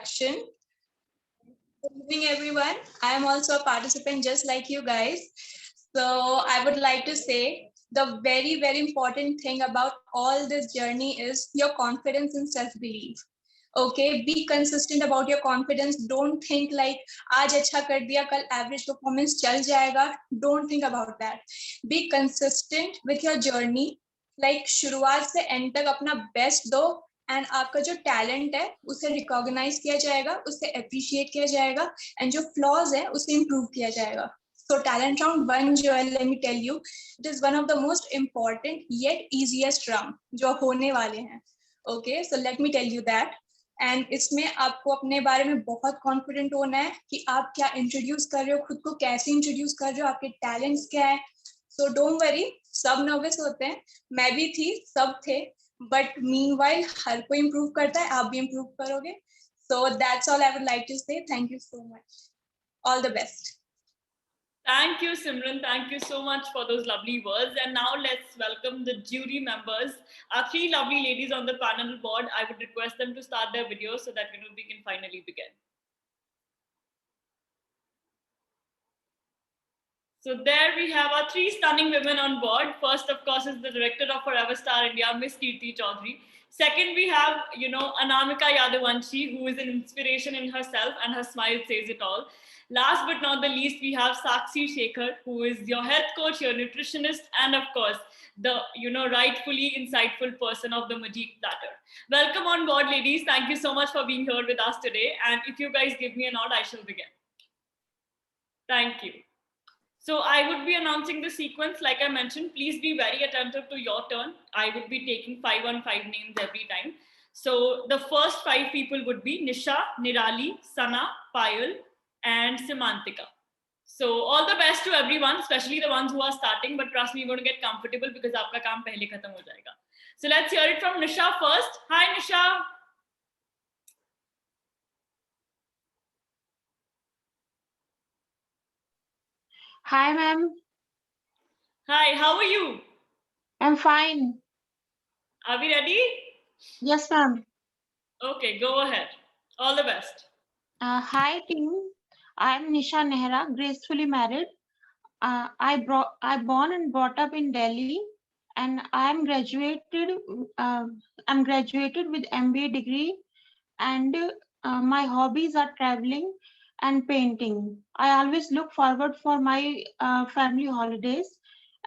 introduction. Good evening, everyone. I am also a participant just like you guys. So I would like to say the very, very important thing about all this journey is your confidence and self-belief. Okay, be consistent about your confidence. Don't think like आज अच्छा कर दिया कल average performance चल जाएगा. Don't think about that. Be consistent with your journey. Like शुरुआत से end तक अपना best दो एंड आपका जो टैलेंट है उसे रिकॉग्नाइज किया जाएगा, उसे अप्रिशिएट किया जाएगा एंड जो फ्लॉज है उसे इम्प्रूव किया जाएगा. So talent round 1 जो है, let me tell you, it is one of the most important yet easiest round जो होने वाले हैं. Okay, so let me tell you that. And इसमें आपको अपने बारे में बहुत कॉन्फिडेंट होना है कि आप क्या इंट्रोड्यूस कर रहे हो, खुद को कैसे इंट्रोड्यूस कर रहे हो, आपके टैलेंट्स क्या है. सो डोंट वरी, सब नर्वस होते हैं, मैं भी थी, सब थे, बट मीनवाइल हर कोई इम्प्रूव करता है, आप भी इम्प्रूव करोगे. So that's all I would like to say. Thank you so much. All the best. Thank you, Simran. Thank you so much for those lovely words. And now let's welcome the jury members. Our 3 lovely ladies on the panel board. I would request them to start their videos so that we can finally begin. So there we have our 3 stunning women on board. First, of course, is the director of Forever Star India, Miss Kirti Chaudhary. Second, we have, Anamika Yadavanshi, who is an inspiration in herself, and her smile says it all. Last but not the least, we have Sakshi Shekhar, who is your health coach, your nutritionist, and of course, the, rightfully insightful person of the Majid Platter. Welcome on board, ladies. Thank you so much for being here with us today. And if you guys give me a nod, I shall begin. Thank you. So I would be announcing the sequence. Like I mentioned, please be very attentive to your turn. I would be taking 5 on 5 names every time. So the first 5 people would be Nisha, Nirali, Sana, Payal, and Simantika. So all the best to everyone, especially the ones who are starting, but trust me, you're going to get comfortable because aapka kaam pehle khatam ho jayega. So let's hear it from Nisha first. Hi, Nisha. Hi, ma'am. Hi, how are you? I'm fine. Are we ready? Yes, ma'am. Okay, go ahead. All the best. Hi, team. I'm Nisha Nehra, gracefully married. I born and brought up in Delhi, and I'm graduated with MBA degree, and my hobbies are traveling and painting. I always look forward for my family holidays,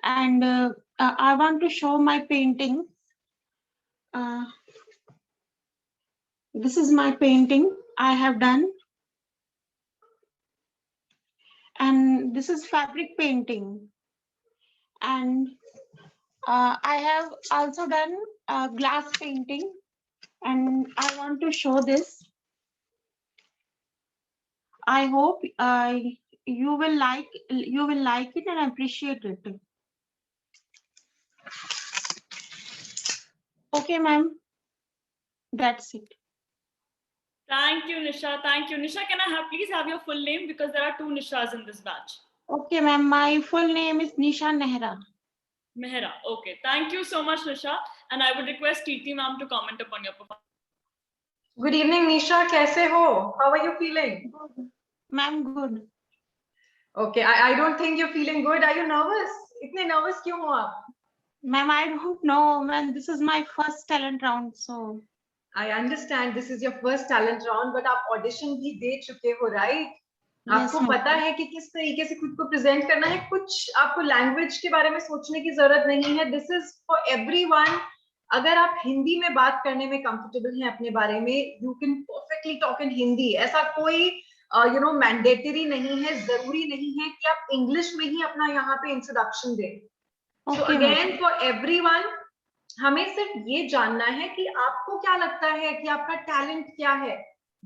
and I want to show my painting. This is my painting I have done. And this is fabric painting, and I have also done glass painting, and I want to show this. I hope you will like it and appreciate it. Okay, ma'am, that's it. Thank you, Nisha. Thank you. Nisha, can I please have your full name, because there are 2 Nishas in this batch. Okay, ma'am. My full name is Nisha Nehra. Mehra. Okay. Thank you so much, Nisha. And I would request Kirti ma'am to comment upon your performance. Good evening, Nisha. Kaise ho? How are you feeling? Ma'am, good. Okay. I don't think you're feeling good. Are you nervous? Itne nervous kyun ho aap? Ma'am, I don't know. Ma'am, this is my first talent round, so. I understand this is your first talent round, but आप audition भी दे चुके हो, right? आपको पता है कि किस तरीके से खुद को present करना है. कुछ आपको language के बारे में सोचने की जरूरत नहीं है. This is for everyone. अगर आप हिंदी में बात करने में comfortable हैं अपने बारे में, you can perfectly talk in Hindi. ऐसा कोई mandatory नहीं है, जरूरी नहीं है कि आप English में ही अपना यहाँ पे introduction दें. So again, for everyone, हमें सिर्फ ये जानना है कि आपको क्या लगता है कि आपका टैलेंट क्या है.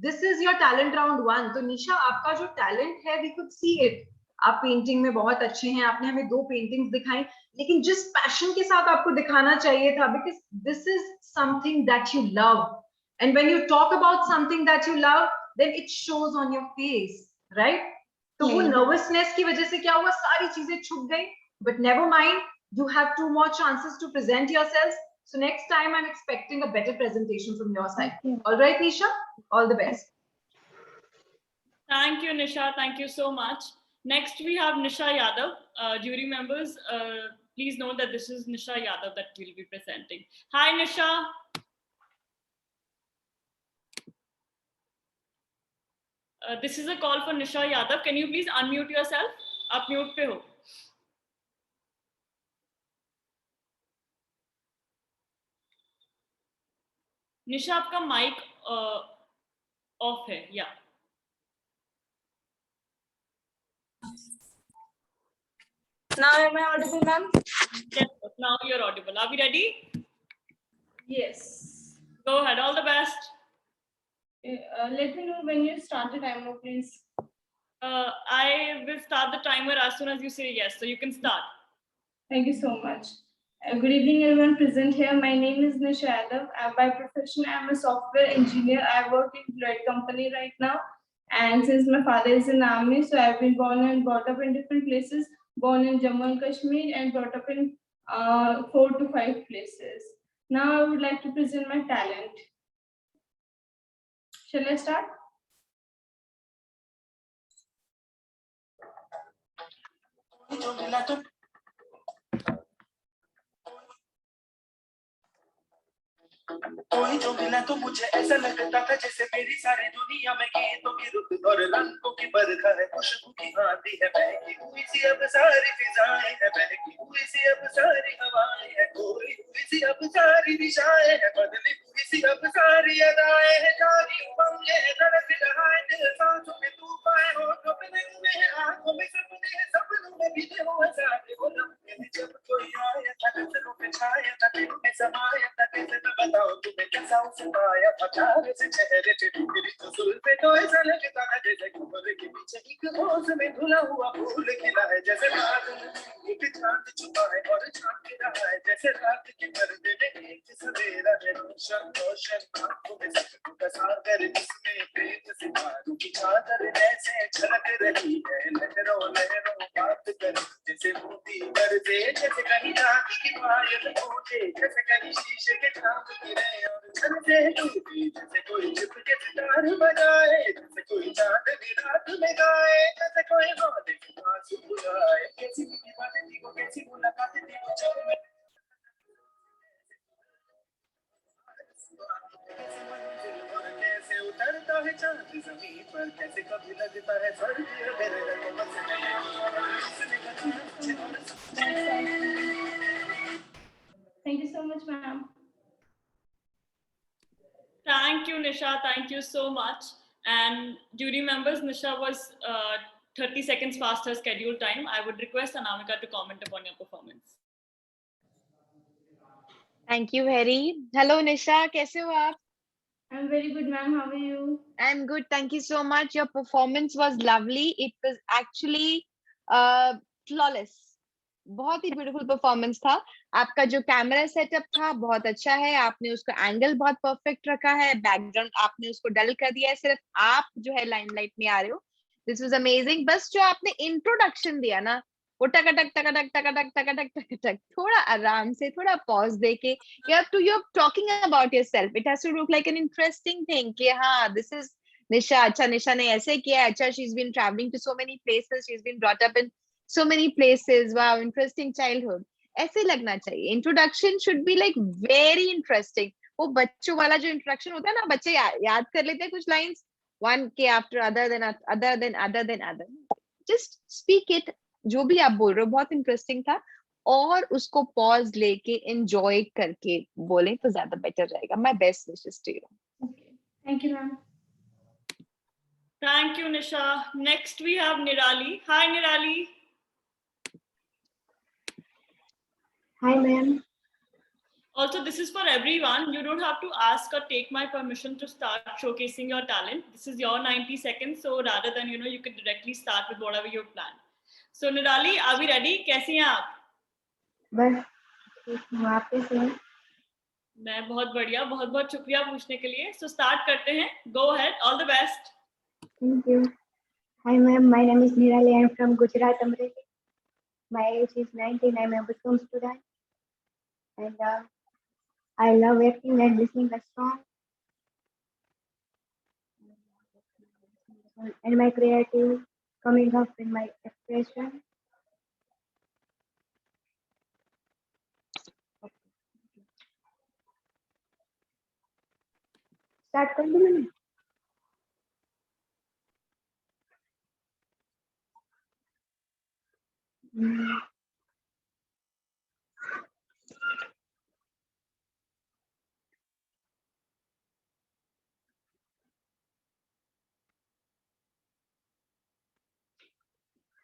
This is your talent round 1. तो निशा, आपका जो टैलेंट है, वी कुड सी इट. आप पेंटिंग में बहुत अच्छे हैं. आपने हमें 2 पेंटिंग्स दिखाई, लेकिन जिस पैशन के साथ आपको दिखाना चाहिए था, because this is something that you love, and when you talk about something that you love, then it shows on your face, right? तो वो नर्वसनेस की वजह से क्या हुआ, सारी चीजें छुप गई. But never mind, you have 2 more chances to present yourselves. So next time I'm expecting a better presentation from your side. All right, Nisha, all the best. Thank you, Nisha. Thank you so much. Next, we have Nisha Yadav. Jury members, please note that this is Nisha Yadav that we'll be presenting. Hi, Nisha. This is a call for Nisha Yadav. Can you please unmute yourself? आप mute पे हो. निशा आपका mic off है. या Now am I audible, ma'am? yes, now you're audible. Are we ready? Yes. Go ahead. All the best. Let me know when you start the timer, please. I will start the timer as soon as you say yes, so you can start. Thank you so much. Good evening, everyone present here. My name is Nisha Yadav. By profession, I am a software engineer. I work in Deloitte company right now. And since my father is in army, so I've been born and brought up in different places. Born in Jammu and Kashmir and brought up in 4 to 5 places. Now I would like to present my talent. Shall I start? कोई जो मिला तो मुझे ऐसा लगता था जैसे मेरी सारी दुनिया में गीतों की रुत और रंगों की बरखा है, खुशबू की आती है, बहकी हुई सी अब सारी फिजाएं है, बहकी हुई सी अब सारी हवाएं है, खोई हुई सी अब सारी दिशाएं है, बदली हुई सी अब सारी अदाएं है, जागी उमंगे है, धड़क रहा है दिल, सांसों में तूफान है, होठों पे नगमे है, आंखों में सपने हैं, सपनों में भीगे हुए सारे वो लम्हे जब कोई आया था, नजरों पे छाया था, दिल में समाया था, कैसे मैं बताऊं तुम्हें कैसा उपाया था, प्यार से चेहरे पे मेरी तो जुल्फे तो ऐसा लगता है जैसे कमर के पीछे एक ओस में धुला हुआ फूल खिला है, जैसे बादल एक चांद छुपा है और झांक रहा है, जैसे रात के पर्दे में एक सवेरा है, रोशन रोशन आंखों में सपनों का सागर, जिसमें प्रेम सितारों की चादर ऐसे झलक रही है, लहरों लहरों बात कर जैसे मोती गरजे, जैसे कहीं रात की पायल टूटे, जैसे कहीं शीशे के चांद गिरे और छलके टूटे, जैसे कोई चिपके सितार बजाए, जैसे कोई चांदनी रात में गाए, जैसे कोई बातें आंसू बुलाए, कैसी मीठी बातें थी वो, कैसी मुलाकातें थी वो, जब मैं कैसे उतरता है चांद जमीन पर, कैसे कभी लगता है स्वर्ग मेरे रंगों Thank you so much, ma'am. Thank you, Nisha. Thank you so much. And jury members, Nisha was 30 seconds past her scheduled time. I would request Anamika to comment upon your performance. Thank you, Harry. Hello, Nisha. कैसे हो आप? I'm very good, ma'am. How are you? I'm good. Thank you so much. Your performance was lovely. It was actually flawless. बहुत ही beautiful performance था. आपका जो camera setup था बहुत अच्छा है. आपने उसका एंगल बहुत परफेक्ट रखा है. बैकग्राउंड आपने उसको डल कर दिया है. सिर्फ आप जो है लाइमलाइट में आ रहे हो. This was amazing. बस जो आपने इंट्रोडक्शन दिया ना, वो टकटक टकटक टकटक टकटक टकटक, थोड़ा आराम से, थोड़ा पॉज देके, you're talking about yourself. It has to look like an interesting thing कि हाँ, this is Nisha. अच्छा, निशा ने ऐसे किया. अच्छा, she's been traveling to so many places. She's been brought up in so many places. Wow, interesting childhood. ऐसे लगना चाहिए. Introduction should be like very interesting. वो बच्चों वाला जो introduction होता है ना, बच्चे याद कर लेते हैं कुछ lines, one के after other, then other, then other, then other. Just speak it. जो भी आप बोल रहे हो बहुत इंटरेस्टिंग था, और उसको पॉज लेके एंजॉय करके बोले तो ज्यादा बेटर रहेगा. My best wishes to you. Thank you, ma'am. Thank you, Nisha. Next, we have Nirali. Hi, Nirali. Hi, ma'am. Also, this is for everyone. You don't have to ask or take my permission to start showcasing your talent. This is your 90 seconds. So rather than, you can directly start with whatever you've planned. So Nirali, are we ready? कैसी हैं आप? बस वापस है. मैं बहुत बढ़िया. बहुत बहुत शुक्रिया पूछने के लिए. So start करते हैं. Go ahead. All the best. Thank you. Hi, ma'am. My name is Nirali. I am from Gujarat, Amreli. My age is 19. I am a Muslim student, and I love acting and listening the song. and my creative coming up in my expression. Start कर दूं मैंने?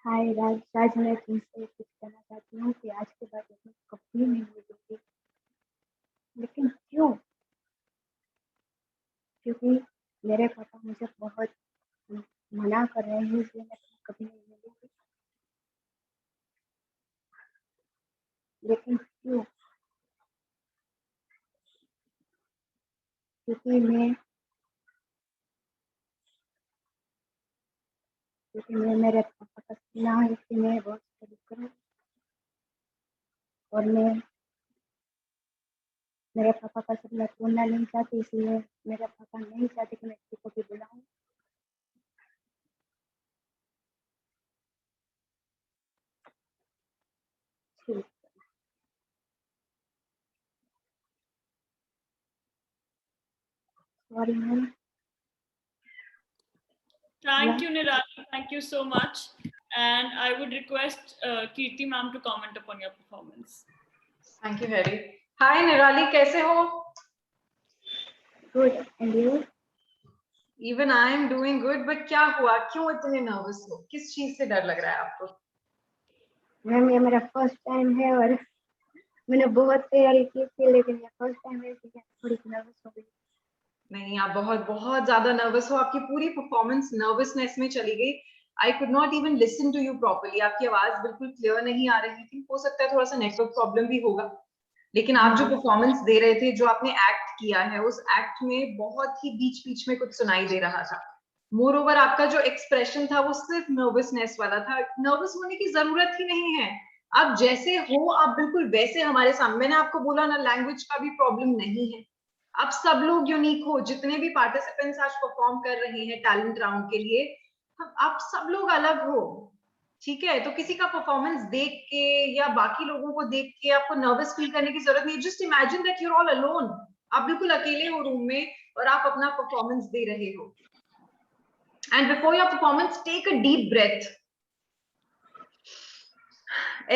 हाय राज, आज मैं तुमसे कुछ कहना चाहती हूँ कि आज के बाद मैं कभी नहीं मिलूंगी, लेकिन क्यों? क्योंकि मेरे पापा मुझे बहुत मना कर रहे हैं, इसलिए मैं कभी नहीं मिलूंगी। लेकिन क्यों? क्योंकि मैं मेरे पापा का सुना है, इसलिए मैं बहुत स्टडी करूँ, और मैं मेरे पापा का सपना पूरा नहीं चाहती, इसलिए मेरे पापा नहीं चाहते कि मैं किसी को भी बुलाऊं। ठीक, sorry ma'am. Thank you, Nirali. Thank you so much. And I would request Kirti ma'am to comment upon your performance. Thank you, Harry. Hi, Nirali, कैसे हो? Good, and you? Even I am doing good, but क्या हुआ? क्यों इतने nervous हो? किस चीज से डर लग रहा है आपको? मैम ये मेरा फर्स्ट टाइम है और मैंने बहुत तैयारी की थी, लेकिन ये फर्स्ट टाइम है इसलिए थोड़ी नर्वस हो गई। नहीं, आप बहुत बहुत ज्यादा नर्वस हो, आपकी पूरी परफॉर्मेंस नर्वसनेस में चली गई। I could not even listen to you properly, आपकी आवाज बिल्कुल क्लियर नहीं आ रही थी। हो सकता है थोड़ा सा नेटवर्क प्रॉब्लम भी होगा, लेकिन आप जो परफॉर्मेंस दे रहे थे, जो आपने एक्ट किया है, उस एक्ट में बहुत ही बीच बीच में कुछ सुनाई दे रहा था। मोर ओवर आपका जो एक्सप्रेशन था वो सिर्फ नर्वसनेस वाला था। नर्वस होने की जरूरत ही नहीं है, आप जैसे हो आप बिल्कुल वैसे हमारे सामने। मैंने आपको बोला ना, लैंग्वेज का भी प्रॉब्लम नहीं है, आप सब लोग यूनिक हो। जितने भी पार्टिसिपेंट्स आज परफॉर्म कर रहे हैं टैलेंट राउंड के लिए, आप सब लोग अलग हो, ठीक है? तो किसी का परफॉर्मेंस देख के या बाकी लोगों को देख के आपको नर्वस फील करने की जरूरत नहीं। Just imagine that you are all alone, आप बिल्कुल अकेले हो रूम में और आप अपना परफॉर्मेंस दे रहे हो। And before your performance take a deep breath.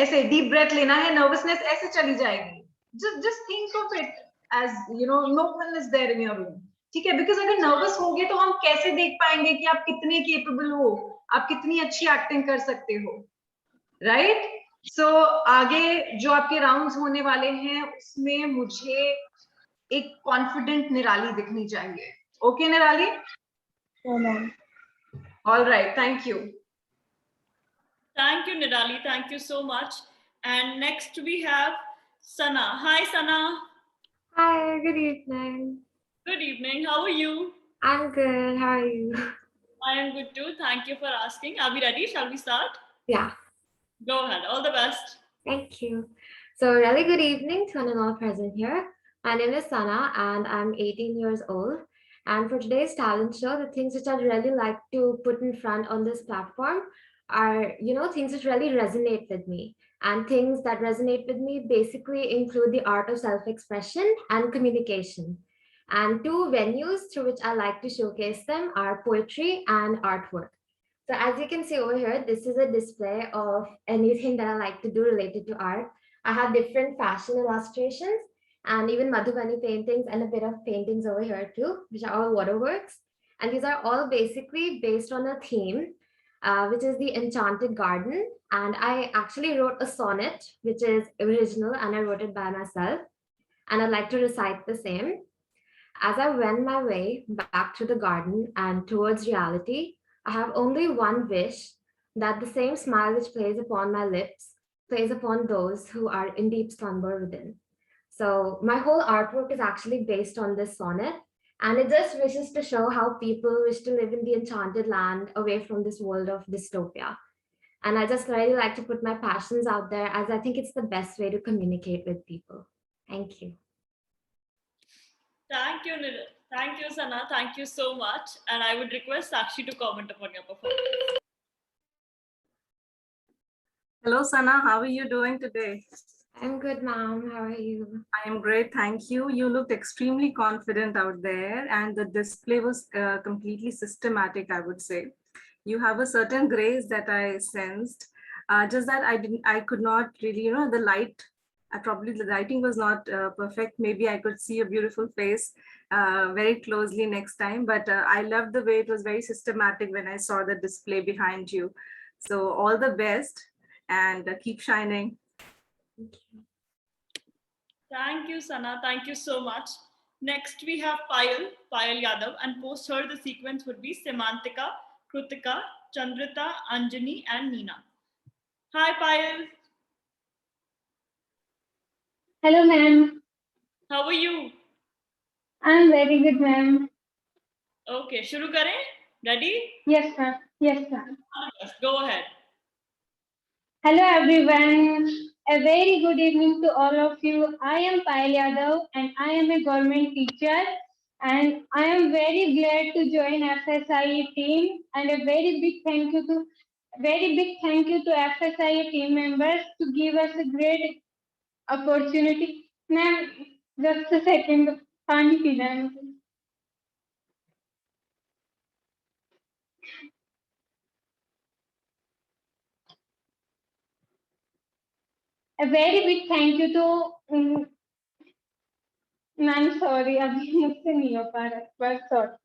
ऐसे डीप ब्रेथ लेना है, नर्वसनेस ऐसे चली जाएगी। Just think of it as you know, no one is there in your room, ठीक है? बिकॉज अगर नर्वस होगे तो हम कैसे देख पाएंगे कि आप कितने केपेबल हो, आप कितनी अच्छी एक्टिंग कर सकते हो, राइट? सो आगे जो आपके राउंड्स होने वाले हैं उसमें मुझे एक कॉन्फिडेंट निराली दिखनी चाहिए। ओके निराली? All right, thank you. Thank you, Nirali. Thank you so much. And next we have Sana. Hi, Sana. Hi, good evening. Good evening. How are you? I'm good. How are you? I am good too. Thank you for asking. Are we ready? Shall we start? Yeah. Go ahead. All the best. Thank you. So really good evening to one and all present here. My name is Sana and I'm 18 years old. And for today's talent show, the things which I'd really like to put in front on this platform are, things which really resonate with me. And things that resonate with me basically include the art of self-expression and communication. And two venues through which I like to showcase them are poetry and artwork. So as you can see over here, this is a display of anything that I like to do related to art. I have different fashion illustrations and even Madhubani paintings and a bit of paintings over here too, which are all waterworks. And these are all basically based on a theme, which is the Enchanted Garden. And I actually wrote a sonnet, which is original, and I wrote it by myself. And I'd like to recite the same. As I wend my way back to the garden and towards reality, I have only one wish, that the same smile which plays upon my lips plays upon those who are in deep slumber within. So my whole artwork is actually based on this sonnet, and it just wishes to show how people wish to live in the enchanted land away from this world of dystopia. And I just really like to put my passions out there, as I think it's the best way to communicate with people. Thank you. Thank you, Sana. Thank you so much. And I would request Sakshi to comment upon your performance. Hello, Sana. How are you doing today? I'm good, ma'am. How are you? I am great, thank you. You looked extremely confident out there, and the display was completely systematic, I would say. You have a certain grace that I sensed. Just that I could not really, the light. Probably the lighting was not perfect. Maybe I could see a beautiful face very closely next time. But I loved the way it was very systematic when I saw the display behind you. So all the best, and keep shining. Thank you. Thank you, Sana. Thank you so much. Next, we have Payal Yadav, and post her, the sequence would be Semantika, Krutika, Chandrita, Anjani, and Neena. Hi, Payal. Hello, ma'am. How are you? I'm very good, ma'am. Okay, shuru kare? Ready? Yes, ma'am. Yes, ma'am. Yes, go ahead. Hello, everyone. A very good evening to all of you. I am Payal Yadav, and I am a government teacher. And I am very glad to join FSIE team. And a very big thank you to FSIE team members to give us a great opportunity. Ma'am, just a second. Pani pina hai mujhe. A very big thank you to ma'am sorry अभी मुझसे नहीं हो पा रहा बस sorry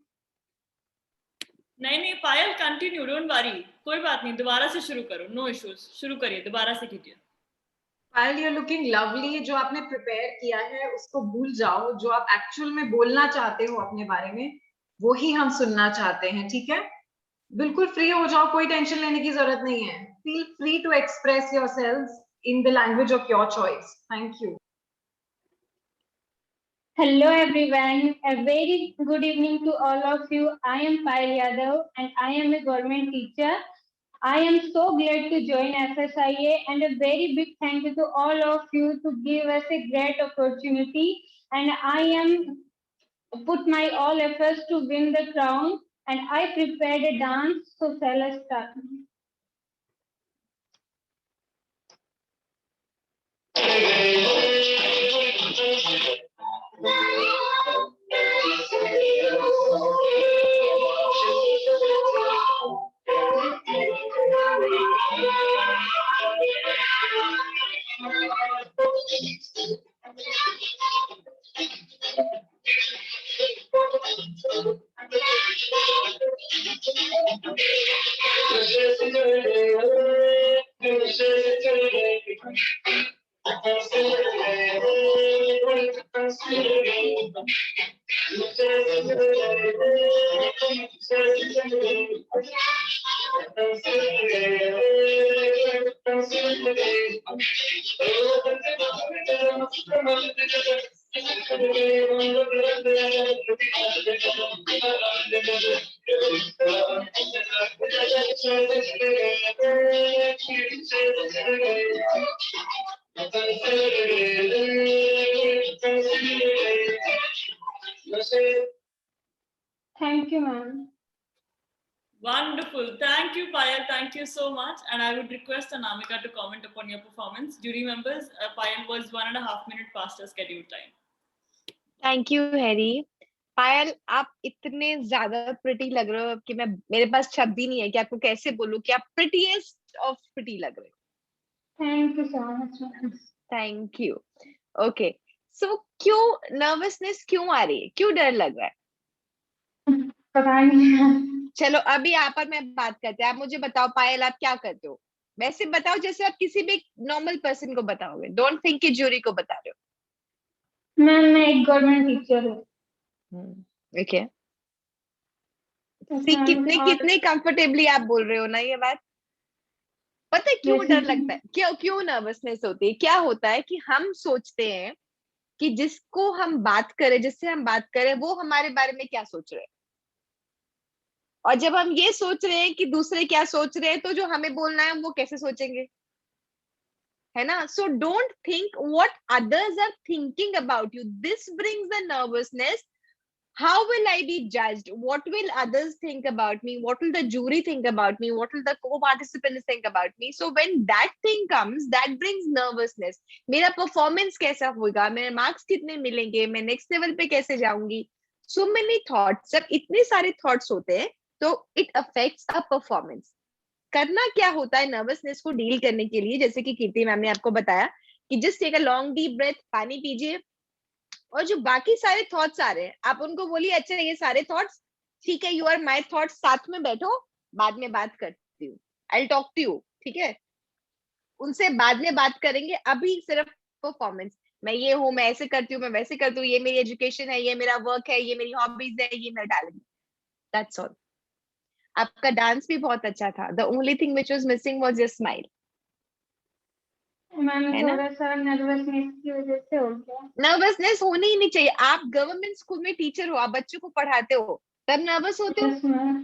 नहीं पायल continue don't worry कोई बात नहीं दोबारा से शुरू करो नो इश्यूज शुरू करिए दोबारा से कीजिए पायल यू लुकिंग लवली जो आपने प्रिपेयर किया है उसको भूल जाओ जो आप एक्चुअल में बोलना चाहते हो अपने बारे में वो ही हम सुनना चाहते हैं ठीक है बिल्कुल फ्री हो जाओ कोई टेंशन लेने की जरूरत नहीं है feel free to express yourselves in the language of your choice. Thank you. Hello everyone. A very good evening to all of you. I am Payal Yadav and I am a government teacher. I am so glad to join FSIA and a very big thank you to all of you to give us a great opportunity. And I am put my all efforts to win the crown and I prepared a dance, so shall I start? Thank you, ma'am. Wonderful. Thank you, Payal. Thank you so much. And I would request Anamika to comment upon your performance. Jury members, Payal was 1.5 minutes past her scheduled time. Thank you, Harry. पायल आप इतने ज्यादा pretty लग रहे हो कि मैं मेरे पास शब्द ही नहीं है कि आपको कैसे बोलूं कि आप प्रिटीएस्ट ऑफ प्रिटी लग रहे हो thank you so much thank you okay so क्यों नर्वसनेस क्यों आ रही है क्यों डर लग रहा है पता नहीं चलो अभी यहाँ पर मैं बात करते हैं आप मुझे बताओ पायल आप क्या करते हो वैसे बताओ जैसे आप किसी भी नॉर्मल पर्सन को बताओगे डोंट थिंक कि ज्यूरी को बता रहे हो मैम मैं एक गवर्नमेंट टीचर हूँ ओके कितने कंफर्टेबली आप बोल रहे हो ना ये बात पता है क्यों डर लगता है क्यों नर्वसनेस होती है क्या होता है कि हम सोचते हैं कि जिसको हम बात करें जिससे हम बात करें वो हमारे बारे में क्या सोच रहे हैं और जब हम ये सोच रहे हैं कि दूसरे क्या सोच रहे हैं तो जो हमें बोलना है वो कैसे सोचेंगे है ना so don't think what others are thinking about you this brings the nervousness how will I be judged? What will others think about me? What will the jury think about me? What will the co-participants think about me? So when that thing comes, that brings nervousness. मेरा performance कैसा होगा? मेरे marks कितने मिलेंगे? मैं next level पे कैसे जाऊंगी? So many thoughts. जब इतने सारे thoughts होते हैं, तो it affects our performance. करना क्या होता है nervousness को deal करने के लिए? जैसे कि कीर्ति मैम ने आपको बताया कि just take a long deep breath, पानी पीजिए, और जो बाकी सारे थॉट्स आ रहे हैं आप उनको बोलिए अच्छा ये सारे थॉट्स ठीक है, यू आर माय थॉट्स, साथ में बैठो, बाद में बात करती हूँ, I will talk to you, ठीक है, उनसे बाद में बात करेंगे, अभी सिर्फ परफॉर्मेंस, मैं ये हूँ, मैं ऐसे करती हूँ, मैं वैसे करती हूँ, ये मेरी एजुकेशन है, ये मेरा वर्क है, ये मेरी हॉबीज है, ये मेरा टैलेंट, दैट्स ऑल. आपका डांस भी बहुत अच्छा था, the only thing which was missing was your smile. Ma'am है ना? थोड़ा सा नर्वसनेस की वजह से हो गया. नर्वसनेस होनी ही नहीं चाहिए. आप गवर्नमेंट स्कूल में टीचर हो, आप बच्चों को पढ़ाते हो, तब नर्वस होते हो? Yes ma'am.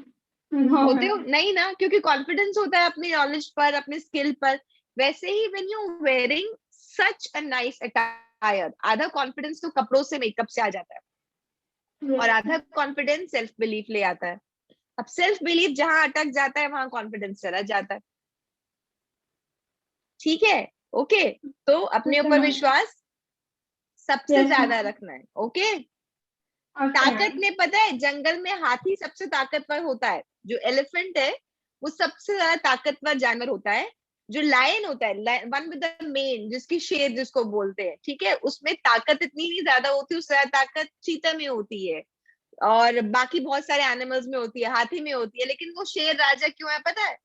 होते हो नहीं ना, क्योंकि कॉन्फिडेंस होता है अपनी नॉलेज पर, अपने स्किल पर. वैसे ही when you wearing such a nice attire, आधा कॉन्फिडेंस तो कपड़ों से, मेकअप से आ जाता है, और आधा कॉन्फिडेंस सेल्फ बिलीफ ले आता है. अब सेल्फ बिलीफ जहां अटक जाता है वहां कॉन्फिडेंस चला जाता है. ठीक है, ओके. तो अपने ऊपर विश्वास सबसे ज्यादा रखना है. ओके. ताकत में पता है, जंगल में हाथी सबसे ताकतवर होता है, जो एलिफेंट है वो सबसे ज्यादा ताकतवर जानवर होता है. जो लायन होता है, वन विद द मेन, जिसकी शेर जिसको बोलते हैं, ठीक है, उसमें ताकत इतनी नहीं ज्यादा होती, उससे ज्यादा ताकत चीता में होती है, और बाकी बहुत सारे एनिमल्स में होती है, हाथी में होती है. लेकिन वो शेर राजा क्यों है पता है?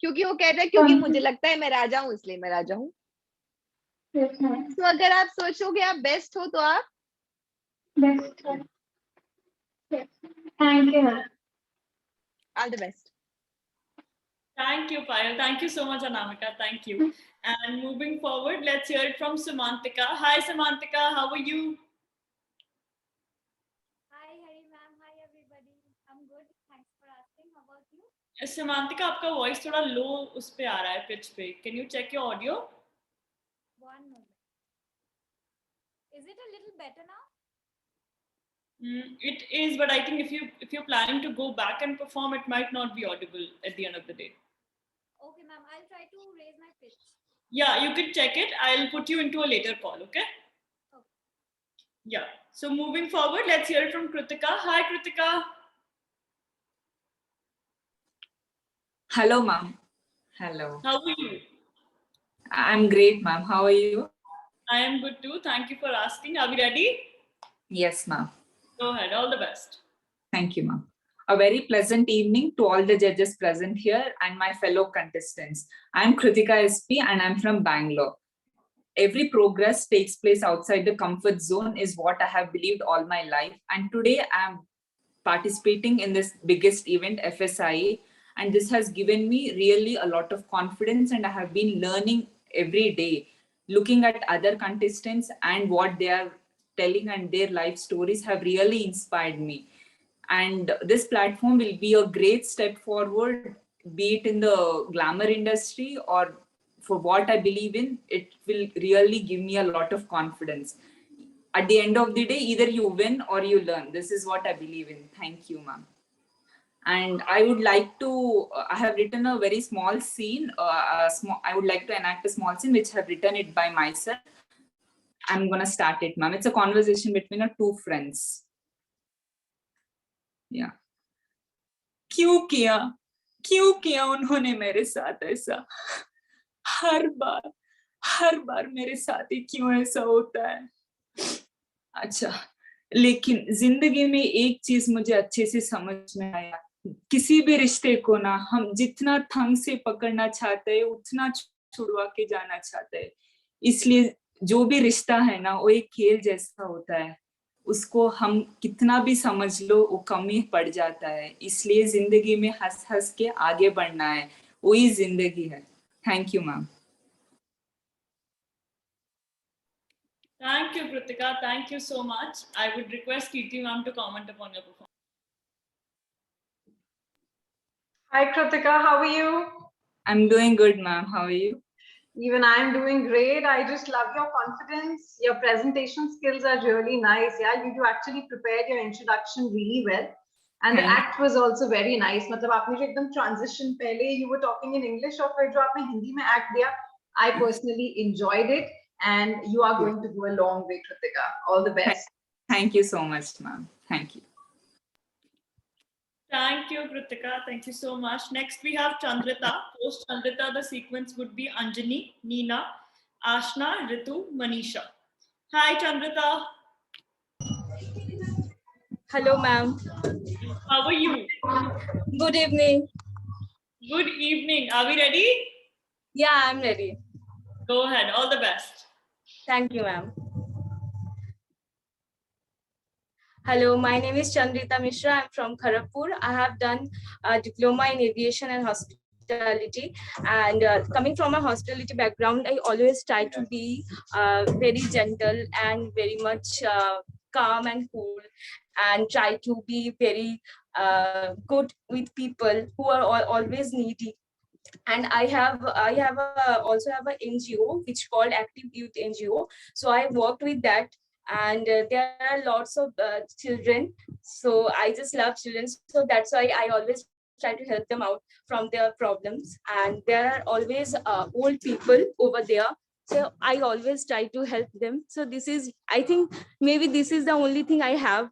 क्योंकि वो कहता है क्योंकि मुझे लगता है मैं राजा हूँ, इसलिए मैं राजा हूँ. तो अगर आप सोचोगे आप बेस्ट हो, तो आप बेस्ट हो. Thank you. All the best. Thank you, Payal. Thank you so much, Anamika. Thank you. And moving forward, let's hear it from Samantika. Hi, Samantika. How are you? Hi, Hari ma'am. Hi, everybody. I'm good. Thanks for asking. How about you? Samantika, आपका voice थोड़ा low उस पे आ रहा है, pitch पे. Can you check your audio? One moment. Is it a little better now? It is, but I think if you're planning to go back and perform, it might not be audible at the end of the day. Okay, ma'am. I'll try to raise my pitch. Yeah, you can check it. I'll put you into a later call, okay? Okay. Yeah. So moving forward, let's hear it from Kritika. Hi, Kritika. Hello, ma'am. Hello. How are you? I'm great, ma'am. How are you? I am good too. Thank you for asking. Are we ready? Yes, ma'am. Go ahead. All the best. Thank you, ma'am. A very pleasant evening to all the judges present here and my fellow contestants. I'm Kritika SP and I'm from Bangalore. Every progress takes place outside the comfort zone is what I have believed all my life. And today I'm participating in this biggest event, FSIA, and this has given me really a lot of confidence, and I have been learning every day, looking at other contestants and what they are telling and their life stories have really inspired me. And this platform will be a great step forward, be it in the glamour industry or for what I believe in. It will really give me a lot of confidence. At the end of the day, either you win or you learn. This is what I believe in. Thank you, ma'am. And I would like to, I have written a very small scene. I would like to enact a small scene which I have written it by myself. I'm gonna start it, ma'am. It's a conversation between two friends. Yeah. क्यों किया उन्होंने मेरे साथ ऐसा? हर बार मेरे साथ ही क्यों ऐसा होता है? अच्छा, लेकिन जिंदगी में एक चीज मुझे अच्छे से समझ में आया, किसी भी रिश्ते को ना हम जितना थंग से पकड़ना चाहते हैं उतना छुड़वा के जाना चाहते हैं. इसलिए जो भी रिश्ता है ना वो एक खेल जैसा होता है, उसको हम कितना भी समझ लो वो कम ही पड़ जाता है. इसलिए जिंदगी में हंस हंस के आगे बढ़ना है, वही जिंदगी है. Thank you ma'am. Thank you, Kritika. Thank you so much. I would request Kirti ma'am to comment upon your performance. Hi, Kritika. How are you? I'm doing good, ma'am. How are you? Even I'm doing great. I just love your confidence. Your presentation skills are really nice. Yeah, you actually prepared your introduction really well. And the Thank act was also very nice. मतलब आपने जो एकदम transition पहले you were talking in English और फिर जो आपने हिंदी में act दिया, I personally enjoyed it. And you are going to go a long way, Kritika. All the best. Thank you so much, ma'am. Thank you. Thank you, Kritika. Thank you so much. Next, we have Chandrita. Post Chandrita, the sequence would be Anjani, Neena, Ashna, Ritu, Manisha. Hi, Chandrita. Hello, ma'am. How are you? Good evening. Good evening. Are we ready? Yeah, I'm ready. Go ahead. All the best. Thank you, ma'am. Hello, my name is Chandrita Mishra. I'm from Kharagpur. I have done a diploma in aviation and hospitality. And coming from a hospitality background, I always try to be very gentle and very much calm and cool, and try to be very good with people who are always needy. And I also have an NGO which called Active Youth NGO. So I worked with that, and there are lots of children. So I just love children. So that's why I always try to help them out from their problems. And there are always old people over there. So I always try to help them. So this is, I think maybe this is the only thing I have.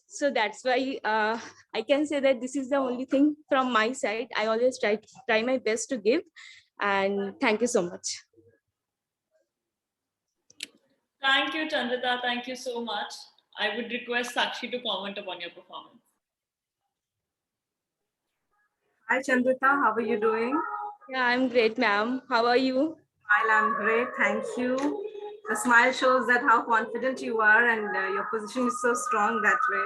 So that's why I can say that this is the only thing from my side. I always try my best to give. And thank you so much. Thank you, Chandrita. Thank you so much. I would request Sakshi to comment upon your performance. Hi, Chandrita. How are you doing? Yeah, I'm great, ma'am. How are you? I'm great. Thank you. The smile shows that how confident you are, and your position is so strong that way.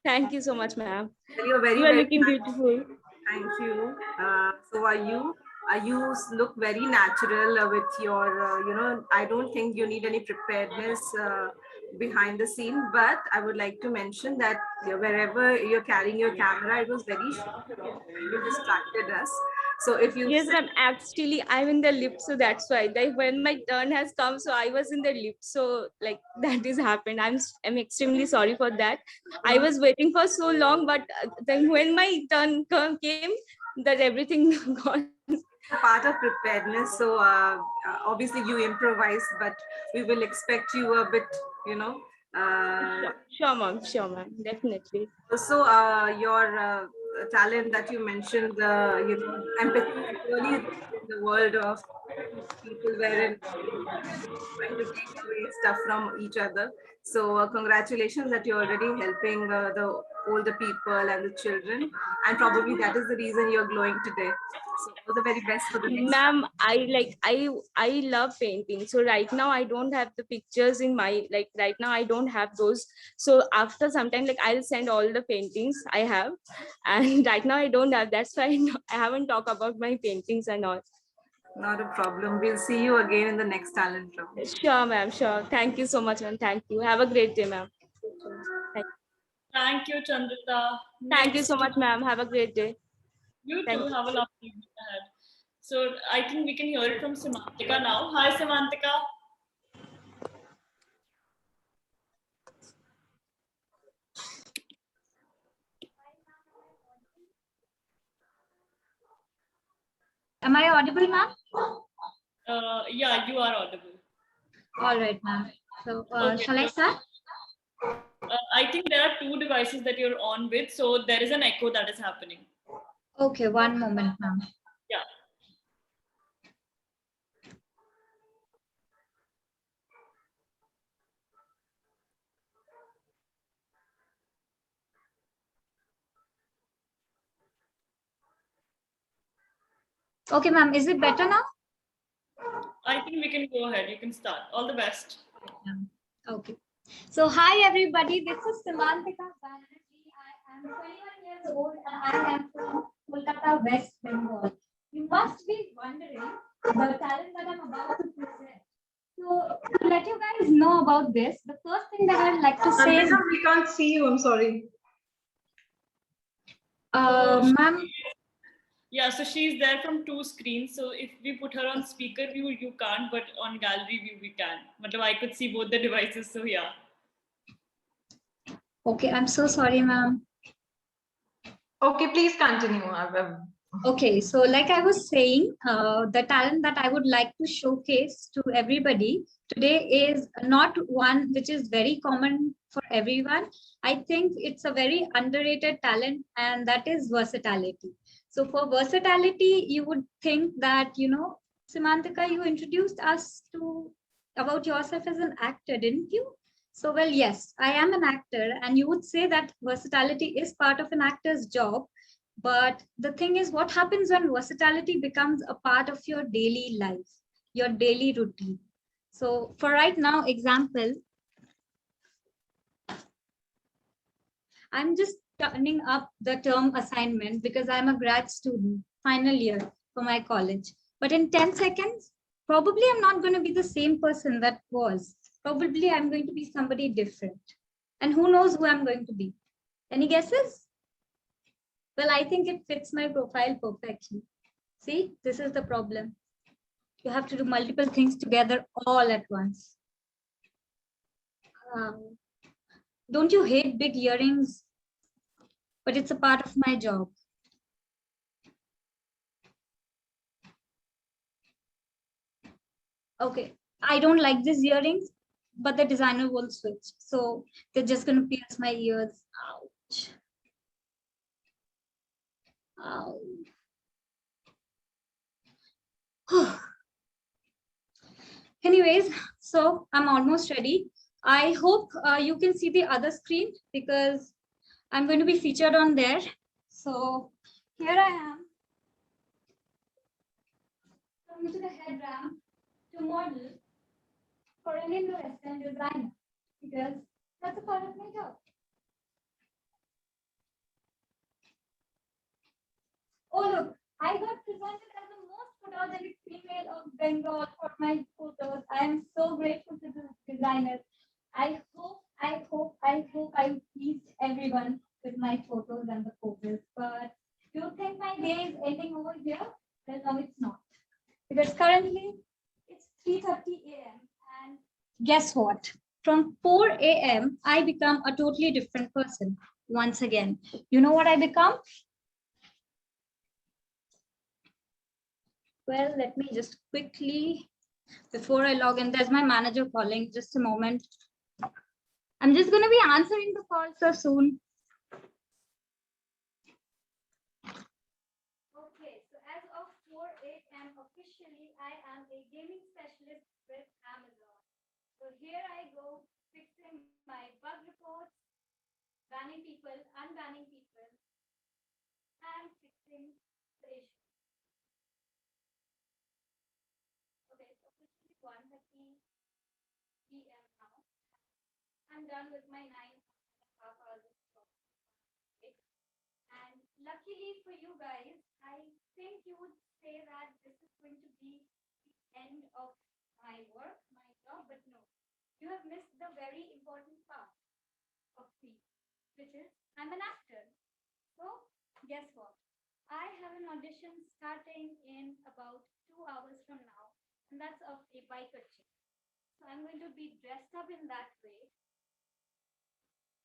Thank you so much, ma'am. You're very, you are very looking beautiful. Thank you. So are you? You look very natural with your, I don't think you need any preparedness behind the scene, but I would like to mention that wherever you're carrying your camera, it was very short. You distracted us. So if you Yes, ma'am. Actually, I'm in the lift, so that's why. Like when my turn has come, so I was in the lift, so like that is happened. I'm extremely sorry for that. I was waiting for so long, but then when my turn came, that everything got. Part of preparedness. So obviously you improvise, but we will expect you a bit, Sure, ma'am. Sure, ma'am. Definitely. So your talent that you mentioned, empathy is really in the world of people wherein trying to take away stuff from each other. So congratulations that you're already helping the older people and the children, and probably that is the reason you're glowing today. So all the very best for the next. Ma'am, I love painting. So right now I don't have the pictures in my, like right now I don't have those. So after some time, like I'll send all the paintings I have, and right now I don't have. That's why I haven't talked about my paintings and all. Not a problem. We'll see you again in the next talent round. Sure, ma'am. Sure. Thank you so much, ma'am. Thank you. Have a great day, ma'am. Thank you, Chandrita. Thank you so much, ma'am. Have a great day. You too. Have a lovely week ahead. So I think we can hear it from Semantika now. Hi, Semantika. Am I audible, ma'am? Yeah, you are audible. All right, ma'am. So Okay. shall I start? I think there are two devices that you're on with, so there is an echo that is happening. Okay, one moment, ma'am. Yeah. Okay, ma'am. Is it better now? I think we can go ahead. You can start. All the best. Okay. So hi everybody. This is Semantika Banerjee. I am 21 years old and I am from Kolkata, West Bengal. You must be wondering the talent that I'm about to present. So to let you guys know about this, the first thing that I'd like to say is we can't see you. I'm sorry. ma'am. Yeah, so she's there from 2 screens. So if we put her on speaker view, you can't, but on gallery view, we can. But I could see both the devices, so yeah. Okay, I'm so sorry, ma'am. Okay, please continue. Okay, so like I was saying, the talent that I would like to showcase to everybody today is not one which is very common for everyone. I think it's a very underrated talent, and that is versatility. So for versatility, you would think that, Simantika, you introduced us to about yourself as an actor, didn't you? So, well, yes, I am an actor, and you would say that versatility is part of an actor's job. But the thing is, what happens when versatility becomes a part of your daily life, your daily routine? So for right now, example, I'm just turning up the term assignment because I'm a grad student, final year for my college. But in 10 seconds, probably I'm not going to be the same person that was. Probably I'm going to be somebody different. And who knows who I'm going to be? Any guesses? Well, I think it fits my profile perfectly. See, this is the problem. You have to do multiple things together all at once. Don't you hate big earrings? But it's a part of my job. Okay, I don't like these earrings, but the designer won't switch. So they're just going to pierce my ears. Ouch. Anyways, so I'm almost ready. I hope you can see the other screen because I'm going to be featured on there. So here I am. Coming to the head ramp to model for an Indo-Western designer because that's a part of my job. Oh, look, I got presented as the most photogenic female of Bengal for my photos. I am so grateful to the designers. I hope I pleased everyone with my photos and the poses. But do you think my day is ending over here? Well, no, it's not. Because currently it's 3:30 a.m. and guess what? From 4 a.m. I become a totally different person once again. You know what I become? Well, let me just quickly, before I log in, there's my manager calling, just a moment. I'm just going to be answering the call so soon. Okay, so as of 4 a.m. officially, I am a gaming specialist with Amazon. So here I go fixing my bug reports, banning people, unbanning people, and fixing the issue. Okay, so officially 1:30 p.m. now. I'm done with my 9.5 hours of job. And luckily for you guys, I think you would say that this is going to be the end of my work, my job, but no. You have missed the very important part of me, which is I'm an actor. So guess what? I have an audition starting in about 2 hours from now, and that's of a biker chick. So I'm going to be dressed up in that way.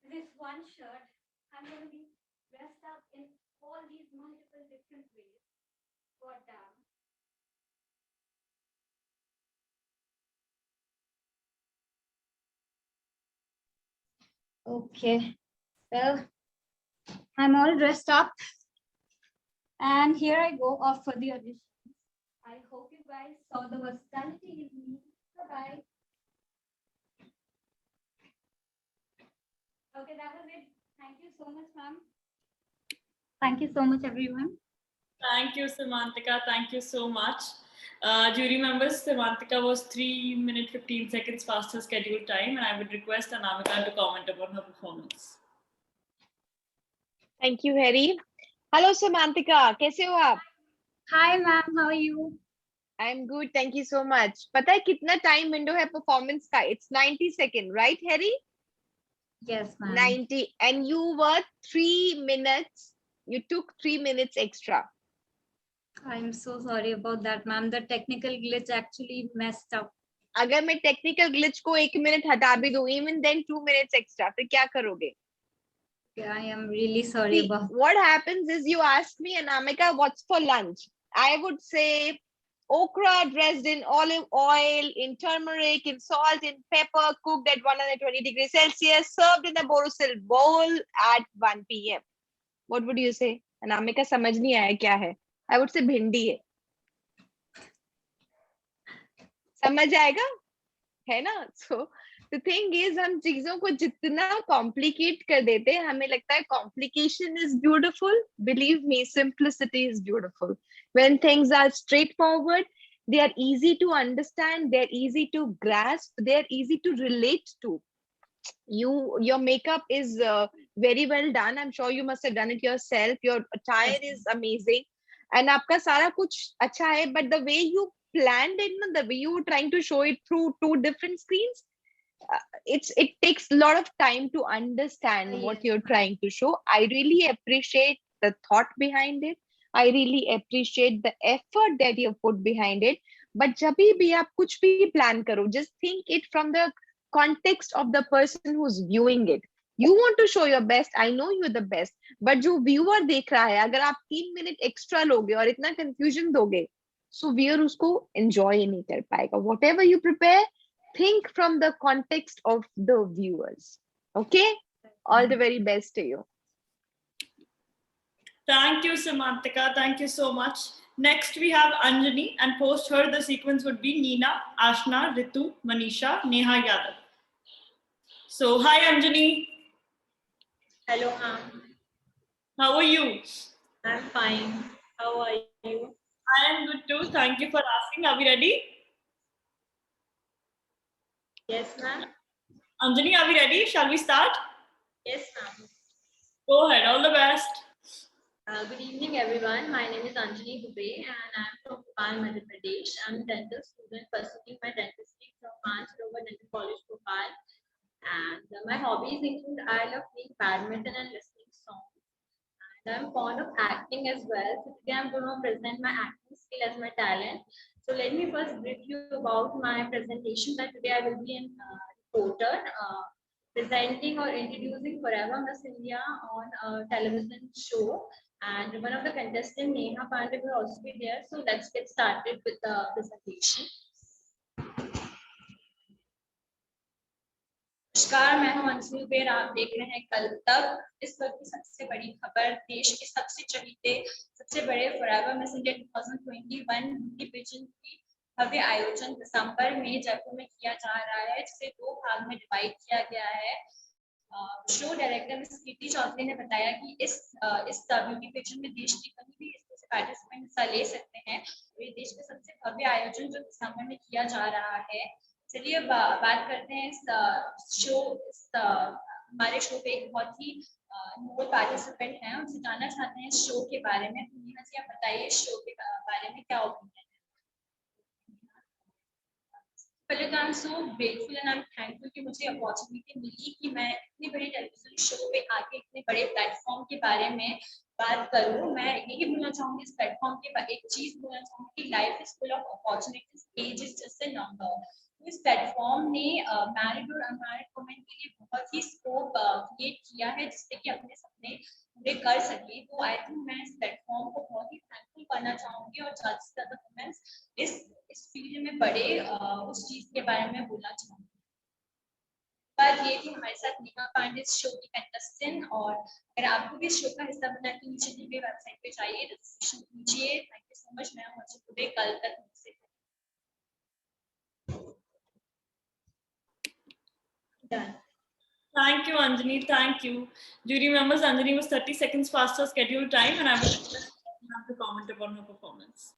This one shirt, I'm going to be dressed up in all these multiple different ways. God damn. Okay, well, I'm all dressed up. And here I go off for the audition. I hope you guys saw the versatility in me. Bye-bye. Okay, that was it. Thank you so much, ma'am. Thank you so much, everyone. Thank you, Simantika. Thank you so much. Jury members, Simantika was 3 minutes 15 seconds past her scheduled time, and I would request Anamika to comment about her performance. Thank you, Harry. Hello, Simantika. कैसे हो आप? Hi, ma'am. How are you? I'm good. Thank you so much. पता है कितना time window है performance का? It's 90 seconds, right, Harry? Yes, ma'am. 90, and you were 3 minutes. You took 3 minutes extra. I'm so sorry about that, ma'am. The technical glitch actually messed up. अगर मैं technical glitch को 1 minute हटा भी दूं, even then 2 minutes extra, फिर क्या करोगे? Yeah, I am really sorry See, about. what happens is you ask me, Anamika, what's for lunch? I would say okra dressed in olive oil, in turmeric, in salt, in pepper, cooked at 120 degrees Celsius, served in a Borosil bowl at 1 p.m. What would you say? Anamika, समझ नहीं आया क्या है? I would say भिंडी है. समझ आएगा? है ना? So the thing is, हम चीजों को जितना complicate कर देते हैं, हमें लगता है complication is beautiful. Believe me, simplicity is beautiful. When things are straightforward, they are easy to understand, they're easy to grasp, they're easy to relate to. Your makeup is very well done. I'm sure you must have done it yourself. Your attire is amazing, and आपका सारा कुछ अच्छा है. But the way you planned it, the way you were trying to show it through 2 different screens, it takes a lot of time to understand what you're trying to show. I really appreciate the thought behind it. I really appreciate the effort that you put behind it. But जब भी आप कुछ भी plan करो, just think it from the context of the person who's viewing it. You want to show your best. I know you're the best. But जो viewer देख रहा है, अगर आप 3 minute extra लोगे और इतना confusion दोगे, so viewer उसको enjoy नहीं कर पाएगा. Whatever you prepare, think from the context of the viewers. Okay? All the very best to you. Thank you, Samantika. Thank you so much. Next, we have Anjani, and post her, the sequence would be Neena, Ashna, Ritu, Manisha, Neha Yadav. So, hi, Anjani. Hello, ma'am. How are you? I'm fine. How are you? I am good too. Thank you for asking. Are we ready? Yes, ma'am. Anjani, are we ready? Shall we start? Yes, ma'am. Go ahead. All the best. Good evening, everyone. My name is Anjani Dubey, and I'm from Bhopal, Madhya Pradesh. I'm a dental student pursuing my dentistry from Mansarovar Dental College, Bhopal. And my hobbies include I love playing badminton and listening songs. And I'm fond of acting as well. So today I'm going to present my acting skill as my talent. So let me first brief you about my presentation. That today I will be a reporter presenting or introducing Forever Miss India on a television show. And one of the contestants, Neha Pandey, will also be there. So let's get started with the presentation. नमस्कार, मैं हूं अंजलि बेर. आप देख रहे हैं कल तक. इस वक्त की सबसे बड़ी खबर, देश के सबसे चहीते सबसे बड़े forever miss India 2021 beauty pageant की भव्य आयोजन दिसंबर में जयपुर में किया जा रहा है, जिसे 2 भाग में डिवाइड किया गया है. Show director miss Kirti Chaudhary ने बताया कि इस ब्यूटी पेजेंट में देश के कहीं भी इससे पार्टिसिपेंट हिस्सा ले सकते हैं. ये देश का सबसे भव्य आयोजन जो दिसंबर में किया जा रहा है. चलिए बात करते हैं हमारे शो पे एक बहुत ही नोबल पार्टिसिपेंट हैं, उनसे जानना चाहते हैं इस शो के बारे में. तो नेहा जी, आप बताइए इस शो के बारे में क्या ओपिनियन है. पहले तो I am so grateful and I am thankful कि मुझे अपॉर्चुनिटी मिली कि मैं इतनी बड़ी टेलीविजन शो पे आके इतने बड़े प्लेटफॉर्म के बारे में बात करूं. मैं यही बोलना चाहूंगी इस प्लेटफॉर्म के एक चीज बोलना चाहूंगी कि life is full of opportunities, age is just a number. इस प्लेटफॉर्म ने मैरिड और अनमैरिड वुमेन के लिए बहुत ही स्कोप क्रिएट किया है, जिससे कि अपने सपने पूरे कर सके. तो आई थिंक मैं इस प्लेटफॉर्म को बहुत ही थैंकफुल करना चाहूंगी और ज़्यादा से ज़्यादा वुमेन्स इस फील्ड में बढ़े, उस चीज के बारे में बोलना चाहूंगी. बात ये थी हमारे साथ नेहा पांडे शो की कंटेस्टेंट. और अगर आपको भी इस शो का हिस्सा बनना है तो नीचे दी गई वेबसाइट पे जाइए, रजिस्ट्रेशन कीजिए. Thank you so much. मैं मुझे कल तक मुझसे done. Thank you, Anjani. Thank you. Jury members, Anjani was 30 seconds faster scheduled time, and I will have to comment upon her performance.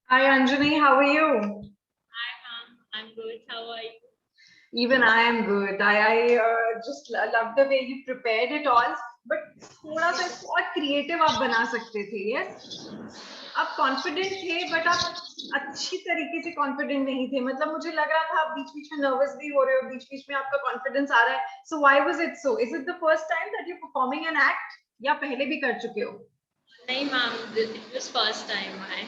Hi, Anjani. How are you? Hi, ma'am. I'm good. How are you? Even I am good. I just love the way you prepared it all. But थोड़ा सा और creative आप बना सकते थे। Yes, आप confident थे but आप अच्छी तरीके से कॉन्फिडेंट नहीं थे। मतलब मुझे लग रहा था आप बीच बीच में नर्वस भी हो रहे हो, बीच बीच में आपका कॉन्फिडेंस आ रहा है। So why was it so? Is it the first time that you performing an act या पहले भी कर चुके हो? नहीं ma'am, it was first time I.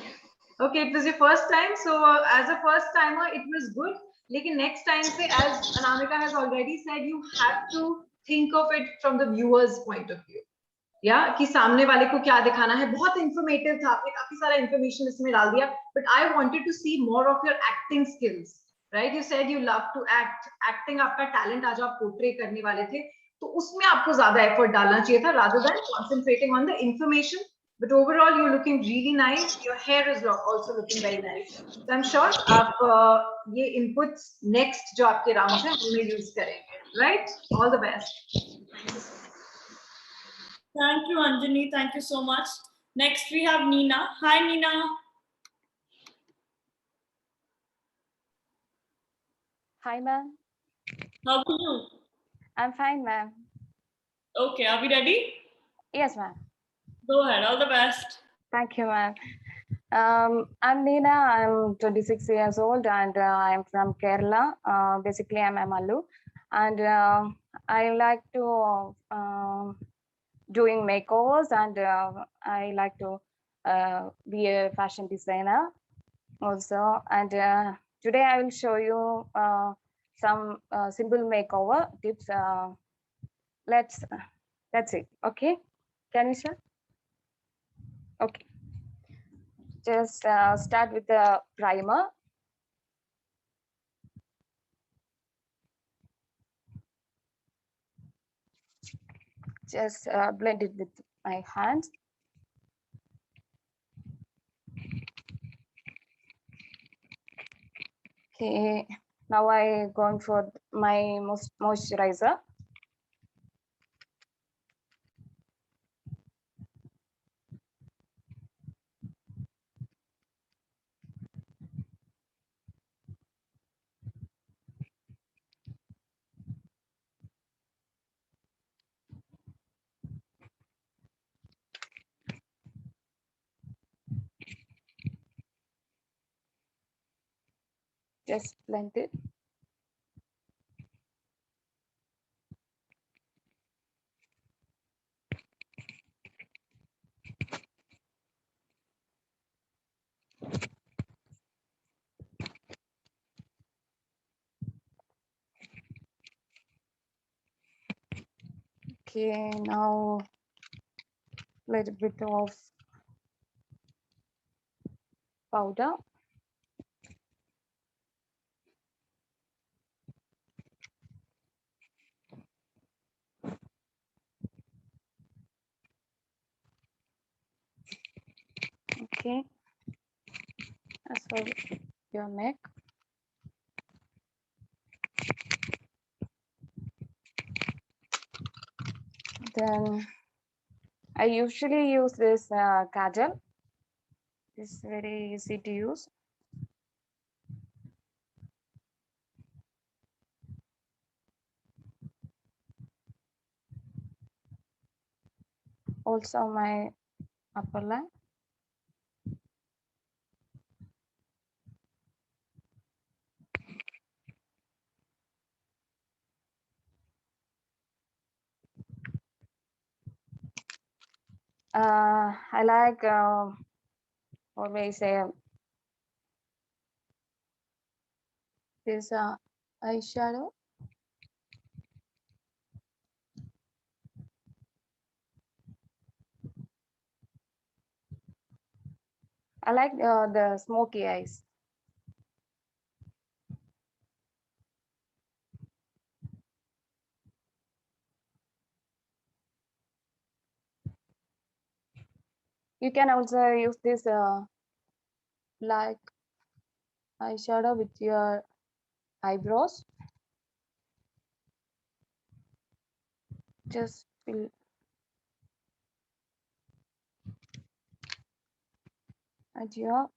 Okay, it was your first time. So as a first timer, it was good. लेकिन next time से, as Anamika has already said, you have to think of it from the viewer's point of view. या कि सामने वाले को क्या दिखाना है। बहुत इंफॉर्मेटिव था, आपने काफी सारा इंफॉर्मेशन इसमें डाल दिया, but I wanted to see more of your acting skills. Right, you said you love to act, acting आपका टैलेंट आज आप पोर्ट्रे करने वाले थे, तो उसमें आपको ज्यादा एफर्ट डालना चाहिए था rather than concentrating on the information. But overall, you're looking really nice. Your hair is also looking very nice. So I'm sure आप ये inputs next जो आपके rounds हैं उनमें use करेंगे. Right? All the best. Thank you, Anjani. Thank you so much. Next, we have Nina. Hi, Nina. Hi, ma'am. How are you? I'm fine, ma'am. Okay, are we ready? Yes, ma'am. Go ahead. All the best. Thank you, ma'am. I'm Nina. I'm 26 years old and I'm from Kerala. Basically, I'm a Malu. And I like to doing makeovers and I like to be a fashion designer also. And today I will show you some simple makeover tips. That's it. Okay, can we start? Okay, just start with the primer. Just blend it with my hands. Okay, now I going for my moisturizer. Just blend it. Okay, now little bit of powder. Okay, as for your neck. Then I usually use this kajal. It's very easy to use. Also my upper line. I like always this eyeshadow. I like the smoky eyes. You can also use this black eyeshadow with your eyebrows. Just fill at your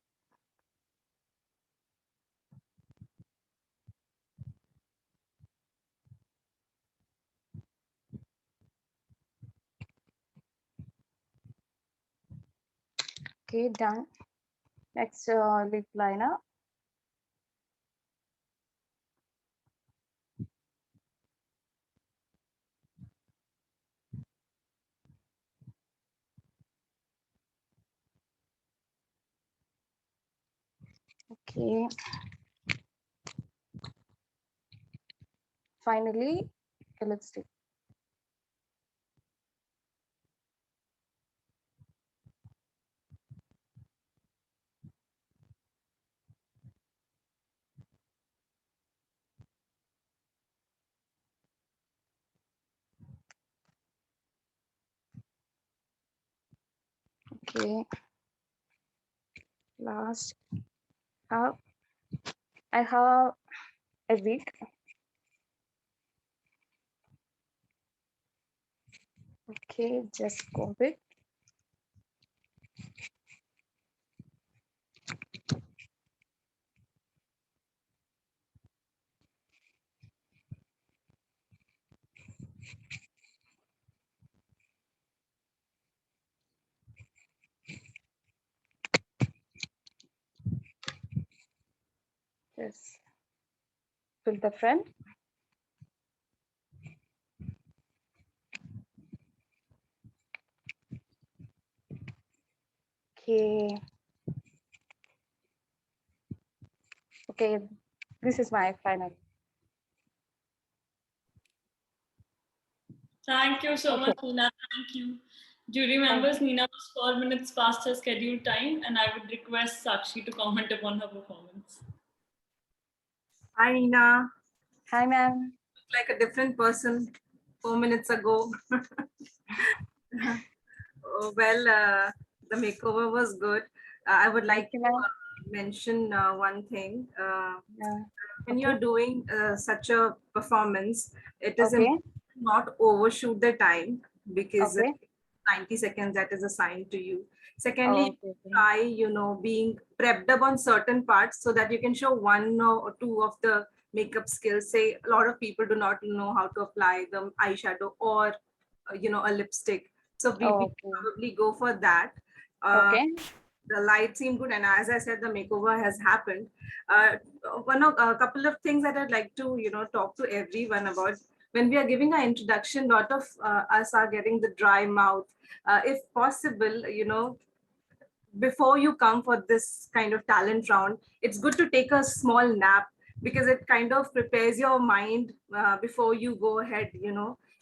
Okay, done. Next, lip liner. Okay. Finally, a lipstick. Okay. Last, I have a wig. Okay, just comb it. Just fill the front. Okay. Okay, this is my final. Thank you so much, Nina. Thank you. Jury members, Nina was 4 minutes past her scheduled time, and I would request Sakshi to comment upon her performance. Hi, Nina. Hi, ma'am. Like a different person 4 minutes ago. Oh, well, the makeover was good. I would like to mention one thing. When you're doing such a performance, it is important not overshoot the time, because 90 seconds that is assigned to you. Secondly, try, being prepped up on certain parts so that you can show one or two of the makeup skills. Say a lot of people do not know how to apply the eyeshadow or a lipstick, so we probably go for that. The light seemed good, and as I said, the makeover has happened. A couple of things that I'd like to talk to everyone about. When we are giving our introduction, a lot of us are getting the dry mouth. If possible, before you come for this kind of talent round, it's good to take a small nap, because it kind of prepares your mind before you go ahead,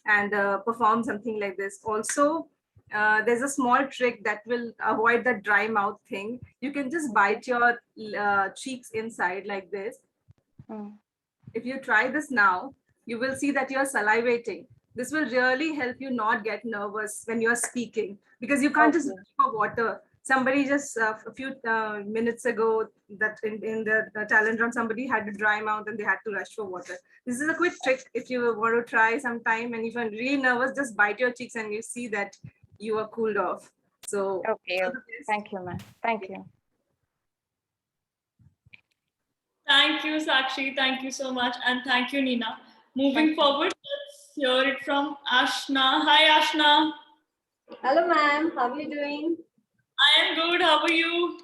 and perform something like this. Also, there's a small trick that will avoid the dry mouth thing. You can just bite your cheeks inside like this. If you try this now, you will see that you're salivating. This will really help you not get nervous when you're speaking, because you can't just look for water. Somebody just a few minutes ago, that in the talent round, somebody had a dry mouth and they had to rush for water. This is a quick trick if you want to try sometime, and if you're really nervous, just bite your cheeks and you see that you are cooled off. So Thank you, ma'am. Thank you. Thank you, Sakshi. Thank you so much. And thank you, Nina. Moving forward, let's hear it from Ashna. Hi, Ashna. Hello, ma'am. How are you doing? I am good. How are you?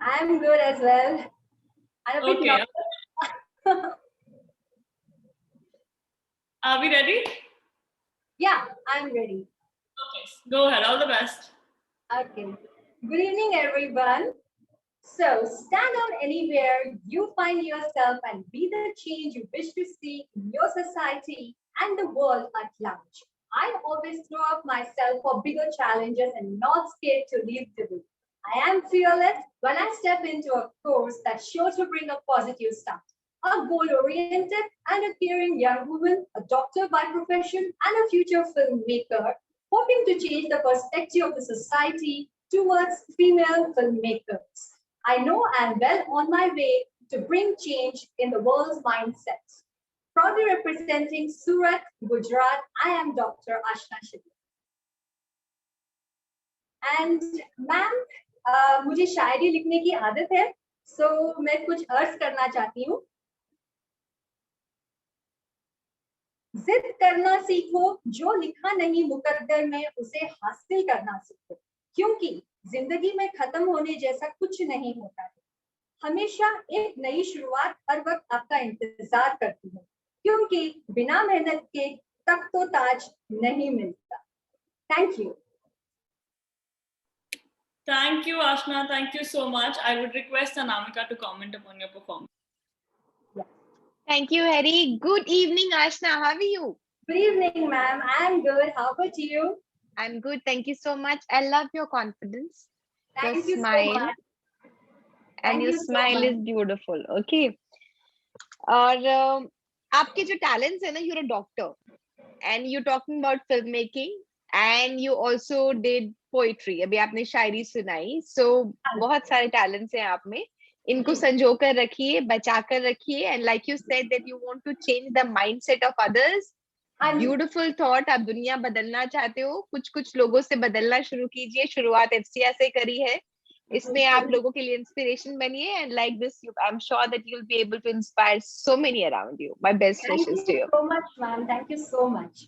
I'm good as well. I'm a bit nervous. Are we ready? Yeah, I'm ready. Okay, go ahead. All the best. Okay. Good evening, everyone. So, stand out anywhere you find yourself and be the change you wish to see in your society and the world at large. I always throw up myself for bigger challenges and not scared to leave the way. I am fearless when I step into a course that's sure to bring a positive start. A goal-oriented and a caring young woman, a doctor by profession, and a future filmmaker, hoping to change the perspective of the society towards female filmmakers. I know I'm well on my way to bring change in the world's mindset. Proudly representing Surat, Gujarat, I am Dr. Ashna Shinde. And ma'am, मुझे शायरी लिखने की आदत है, so मैं कुछ अर्ज करना चाहती हूँ. जिद करना सीखो, जो लिखा नहीं मुकद्दर में उसे हासिल करना सीखो, क्योंकि जिंदगी में खत्म होने जैसा कुछ नहीं होता है, हमेशा एक नई शुरुआत हर वक्त आपका इंतजार करती है, क्योंकि बिना मेहनत के तक तो ताज नहीं मिलता। Thank you. Thank you, Ashna. Thank you so much. I would request Anamika to comment upon your performance. Thank you, Harry. Good evening, Ashna. How are you? Good evening, ma'am. I'm good. How about you? I'm good. Thank you so much. I love your confidence. Thank Your you smile. so much. And Thank your you so smile is much. beautiful. Okay. और आपके जो talents है ना, you're a doctor and you're talking about filmmaking and you also did poetry. अभी आपने शायरी सुनाई. So बहुत सारे talents हैं आप में. इनको संजो कर रखिए, बचा कर रखिए, and like you said that you want to change the mindset of others. Beautiful thought. आप दुनिया बदलना चाहते हो, कुछ लोगों से बदलना शुरू कीजिए. शुरुआत FCR से करी है. इसमें आप लोगों के लिए इंस्पिरेशन बनिए, and like this I'm sure that you'll be able to inspire so many around you. My best wishes to you. Thank you so much, ma'am. Thank you so much.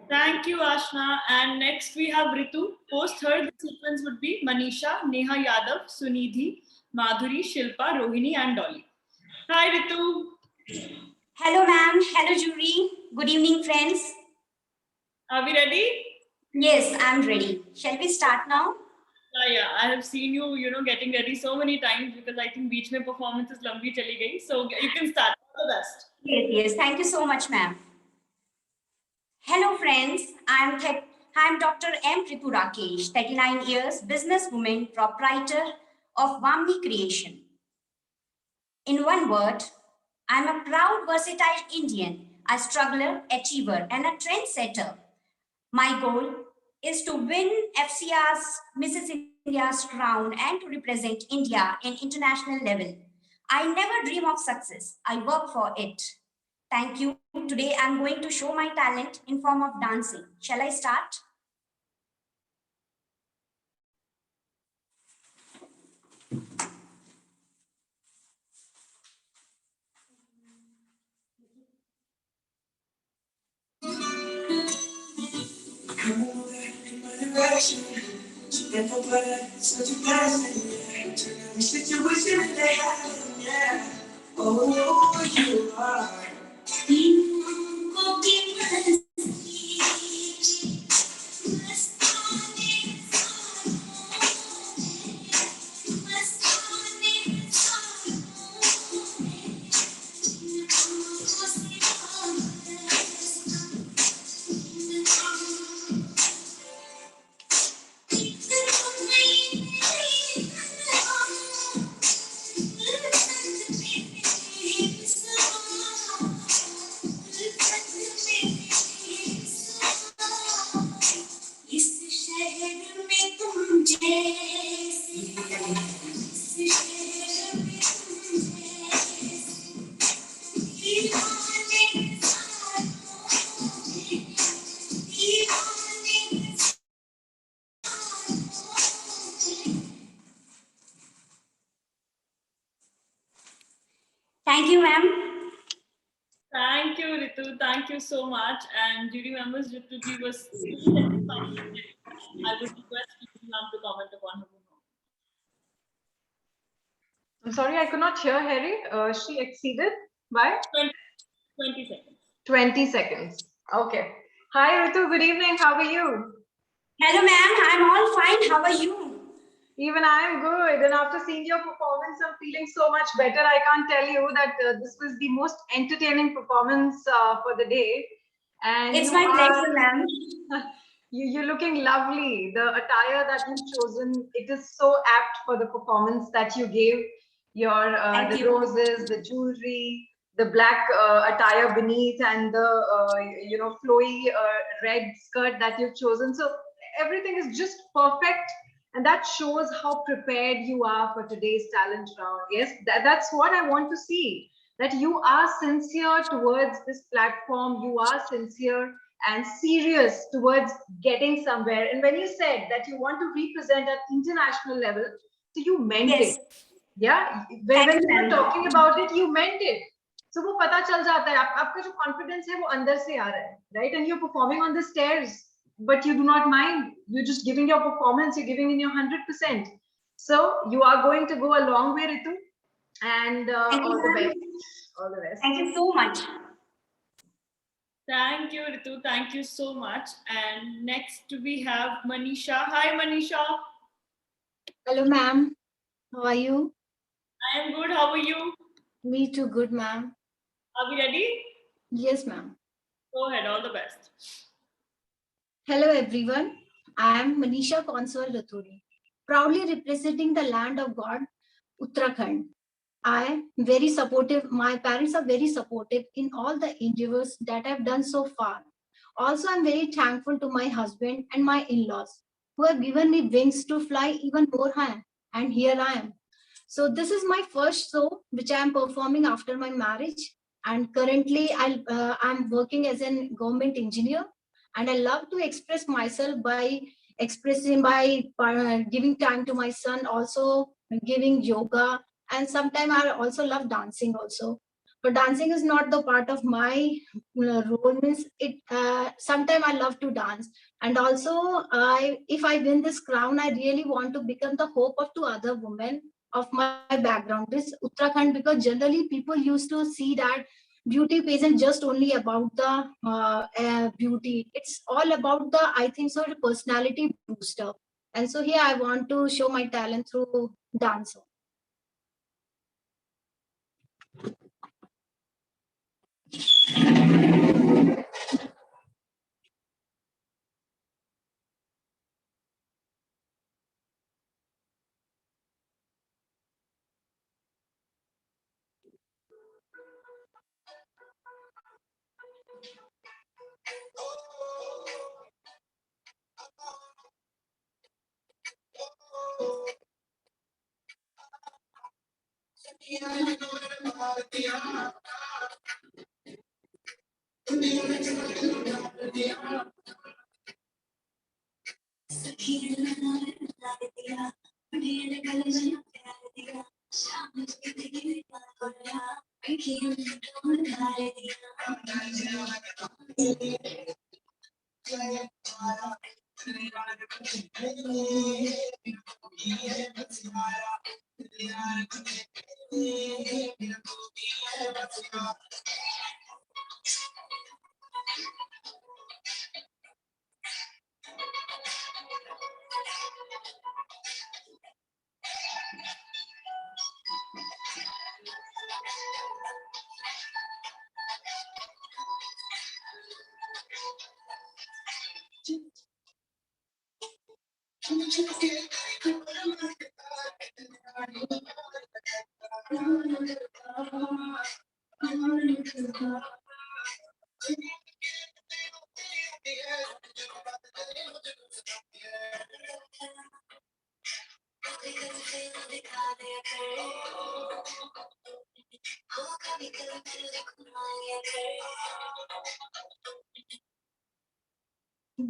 Thank you, Ashna. And next we have Ritu. Post her, the sequence would be Manisha, Neha Yadav, Sunidhi, Madhuri, Shilpa, Rohini, and Dolly. Hi, Ritu. Hello, ma'am. Hello, jury. Good evening, friends. Are we ready? Yes, I'm ready. Shall we start now? Yeah. I have seen you, getting ready so many times because I think beach mein performance is lambi chali gayi. So you can start. All the best. Yes. Thank you so much, ma'am. Hello, friends. I'm Dr. M. Ritu Rakesh, 39 years, businesswoman, proprietor of Vamni Creation. In one word, I'm a proud, versatile Indian, a struggler, achiever, and a trendsetter. My goal is to win FCR's Mrs. India's crown and to represent India in international level. I never dream of success. I work for it. Thank you. Today I'm going to show my talent in form of dancing. Shall I start? Oh, you are. Thank you, ma'am. Thank you, Ritu. Thank you so much. And jury members, Ritu ji was. I would request you to comment upon her. I'm sorry, I could not hear Harry. She exceeded by 20 seconds. 20 seconds. Okay. Hi, Ritu. Good evening. How are you? Hello, ma'am. I'm all fine. How are you? Even I am good. And after seeing your performance, I'm feeling so much better. I can't tell you that this was the most entertaining performance for the day. And it's my pleasure, ma'am. You're looking lovely. The attire that you've chosen, it is so apt for the performance that you gave. Your the roses, the jewelry, the black attire beneath, and the flowy red skirt that you've chosen. So everything is just perfect, and that shows how prepared you are for today's talent round. Yes, that's what I want to see. That you are sincere towards this platform. You are sincere and serious towards getting somewhere. And when you said that you want to represent at international level, so you meant it. Yeah, when you were talking about it, you meant it. So वो पता चल जाता है आपका जो confidence है वो अंदर से आ रहा है, right? And you're performing on the stairs. but you do not mind. You're just giving your performance, you're giving in your 100%. So you are going to go a long way, Ritu, and all the best. All the best. Thank you so much. Thank you, Ritu. Thank you so much. And next we have Manisha. Hi, Manisha. Hello, ma'am. How are you? I am good. How are you? Me too, good, ma'am. Are we ready? Yes, ma'am. Go ahead. All the best. Hello, everyone. I am Manisha Consol Rathori, proudly representing the land of God, Uttarakhand. I am very supportive. My parents are very supportive in all the endeavors that I've done so far. Also, I'm very thankful to my husband and my in-laws who have given me wings to fly even more high. And here I am. So this is my first show which I am performing after my marriage. And currently I'm working as a government engineer. And I love to express myself by giving time to my son, also giving yoga. And sometimes I also love dancing also. But dancing is not the part of my role. Means it. Sometimes I love to dance, and also if I win this crown, I really want to become the hope of two other women of my background, this Uttarakhand, because generally people used to see that beauty pageant just only about the beauty. It's all about the, I think so, personality booster. And so here I want to show my talent through dance.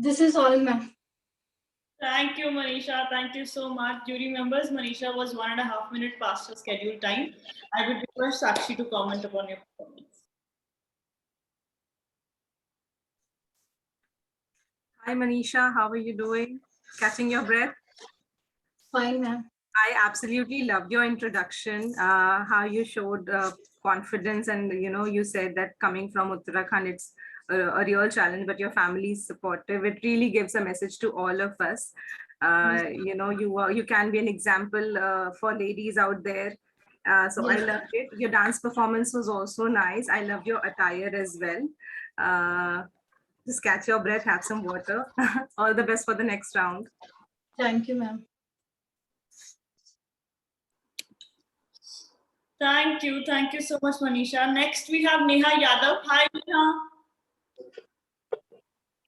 This is all, ma'am. Thank you, Manisha. Thank you so much. Jury members, Manisha was 1.5 minutes past her scheduled time. I would request Sakshi to comment upon your performance. Hi, Manisha. How are you doing? Catching your breath? Fine, ma'am. I absolutely loved your introduction, how you showed confidence, and you said that coming from Uttarakhand, it's a real challenge, but your family is supportive. It really gives a message to all of us. You can be an example for ladies out there. So I loved it. Your dance performance was also nice. I loved your attire as well. Just catch your breath, have some water. All the best for the next round. Thank you, ma'am. Thank you. Thank you so much, Manisha. Next, we have Neha Yadav. Hi, Neha.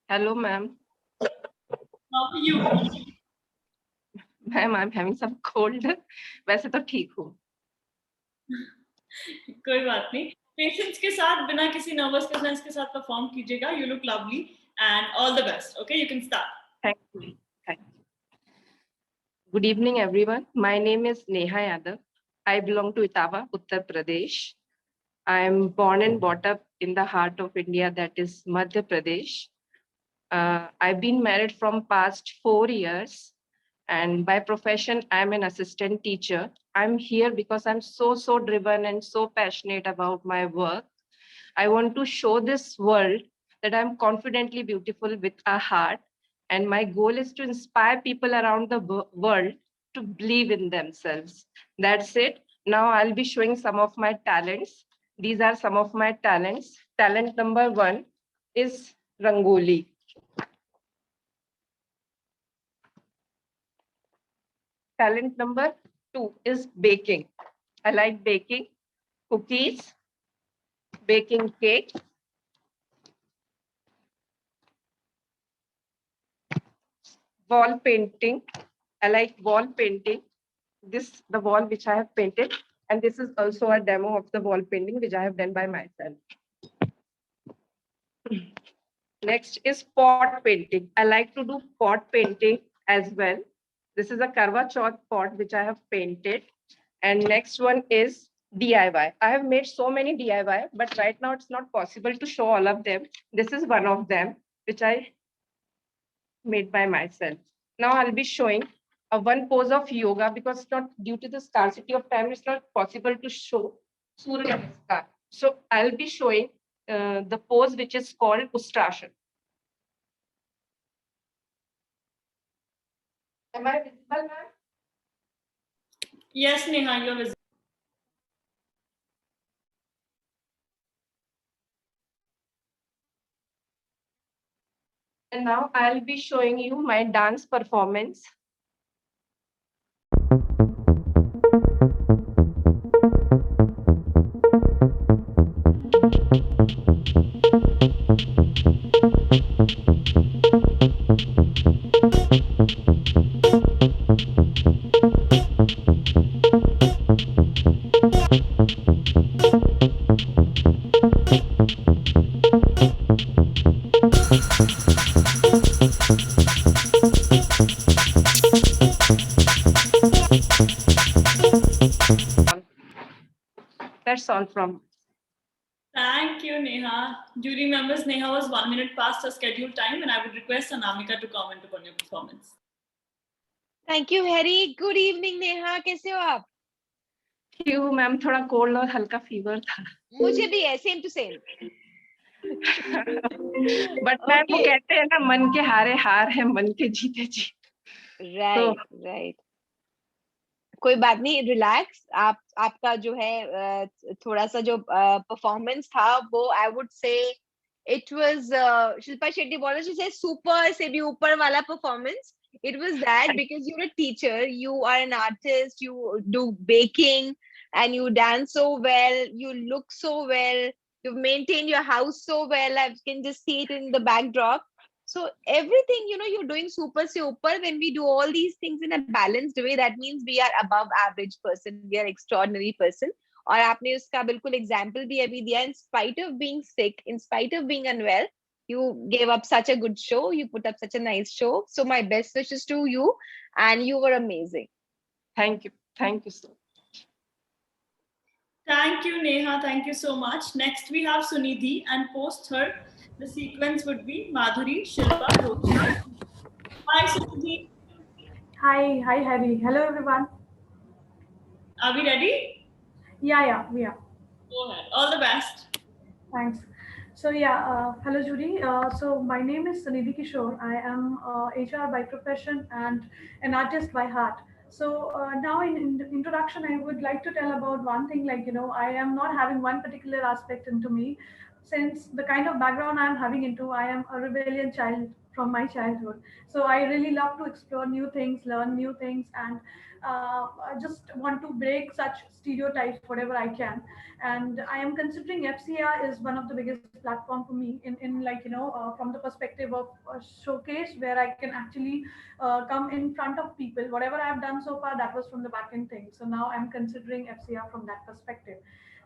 Hello, ma'am. How are you? Ma'am, I'm having some cold. वैसे तो ठीक हूँ. कोई बात नहीं. Patience के साथ, बिना किसी nervousness के साथ perform कीजिएगा. You look lovely and all the best. Okay, you can start. Thank you. Thank you. Good evening, everyone. My name is Neha Yadav. I belong to Etawah, Uttar Pradesh. I am born and brought up in the heart of India, that is Madhya Pradesh. I've been married from past 4 years, and by profession, I'm an assistant teacher. I'm here because I'm so driven and so passionate about my work. I want to show this world that I'm confidently beautiful with a heart. And my goal is to inspire people around the world to believe in themselves. That's it. Now I'll be showing some of my talents. These are some of my talents. Talent number 1 is Rangoli. Talent number 2 is baking. I like baking cookies, baking cake, wall painting. I like wall painting. This the wall which I have painted, and this is also a demo of the wall painting which I have done by myself. Next is pot painting. I like to do pot painting as well. This is a Karwa Chauth pot which I have painted. And next one is DIY. I have made so many DIY, but right now it's not possible to show all of them. This is one of them which I made by myself. Now I'll be showing one pose of yoga because it's not due to the scarcity of time, it's not possible to show Surya Namaskar. So I'll be showing the pose which is called Ustrasana. Am I visible, ma'am? Yes, Neha, you're visible. And now I'll be showing you my dance performance. That's all from. Thank you, Neha. Jury members, Neha was 1 minute past her scheduled time, and I would request Anamika to comment upon your performance. Thank you, Harry. Good evening, Neha. कैसे हो आप? क्यों ma'am थोड़ा cold और हल्का fever था. मुझे भी है, same to same. But ma'am वो कहते हैं ना मन के हारे हार है मन के जीते जीत. Right, right. कोई बात नहीं, रिलैक्स. आपका जो है थोड़ा सा जो परफॉर्मेंस था वो I would say it was Shilpa Shetty बोला she says सुपर से भी ऊपर वाला performance. It was that because you're a teacher, you are an artist, you do baking and you dance so well, you look so well, you've maintained your house so well. I can just see it in the backdrop. So everything, you're doing super super. When we do all these things in a balanced way, that means we are above average person. We are extraordinary person. और आपने उसका बिल्कुल example भी अभी दिया. In spite of being sick, in spite of being unwell, you gave up such a good show. You put up such a nice show. So my best wishes to you, and you were amazing. Thank you. Thank you so much. Thank you, Neha. Thank you so much. Next, we have Sunidhi, and post her, the sequence would be Madhuri, Shilpa, Rochi. Hi, Sunidhi. Hi, Harry. Hello, everyone. Are we ready? Yeah, we are. Go ahead. All the best. Thanks. So hello Judy. So my name is Sunidhi Kishore. I am HR by profession and an artist by heart. So now in introduction, I would like to tell about one thing, like, I am not having one particular aspect into me. Since the kind of background I am having into, I am a rebellion child from my childhood. So I really love to explore new things, learn new things, and I just want to break such stereotypes whatever I can. And I am considering FCR is one of the biggest platform for me in like, from the perspective of a showcase where I can actually come in front of people. Whatever I've done so far, that was from the back end thing. So now I'm considering FCR from that perspective.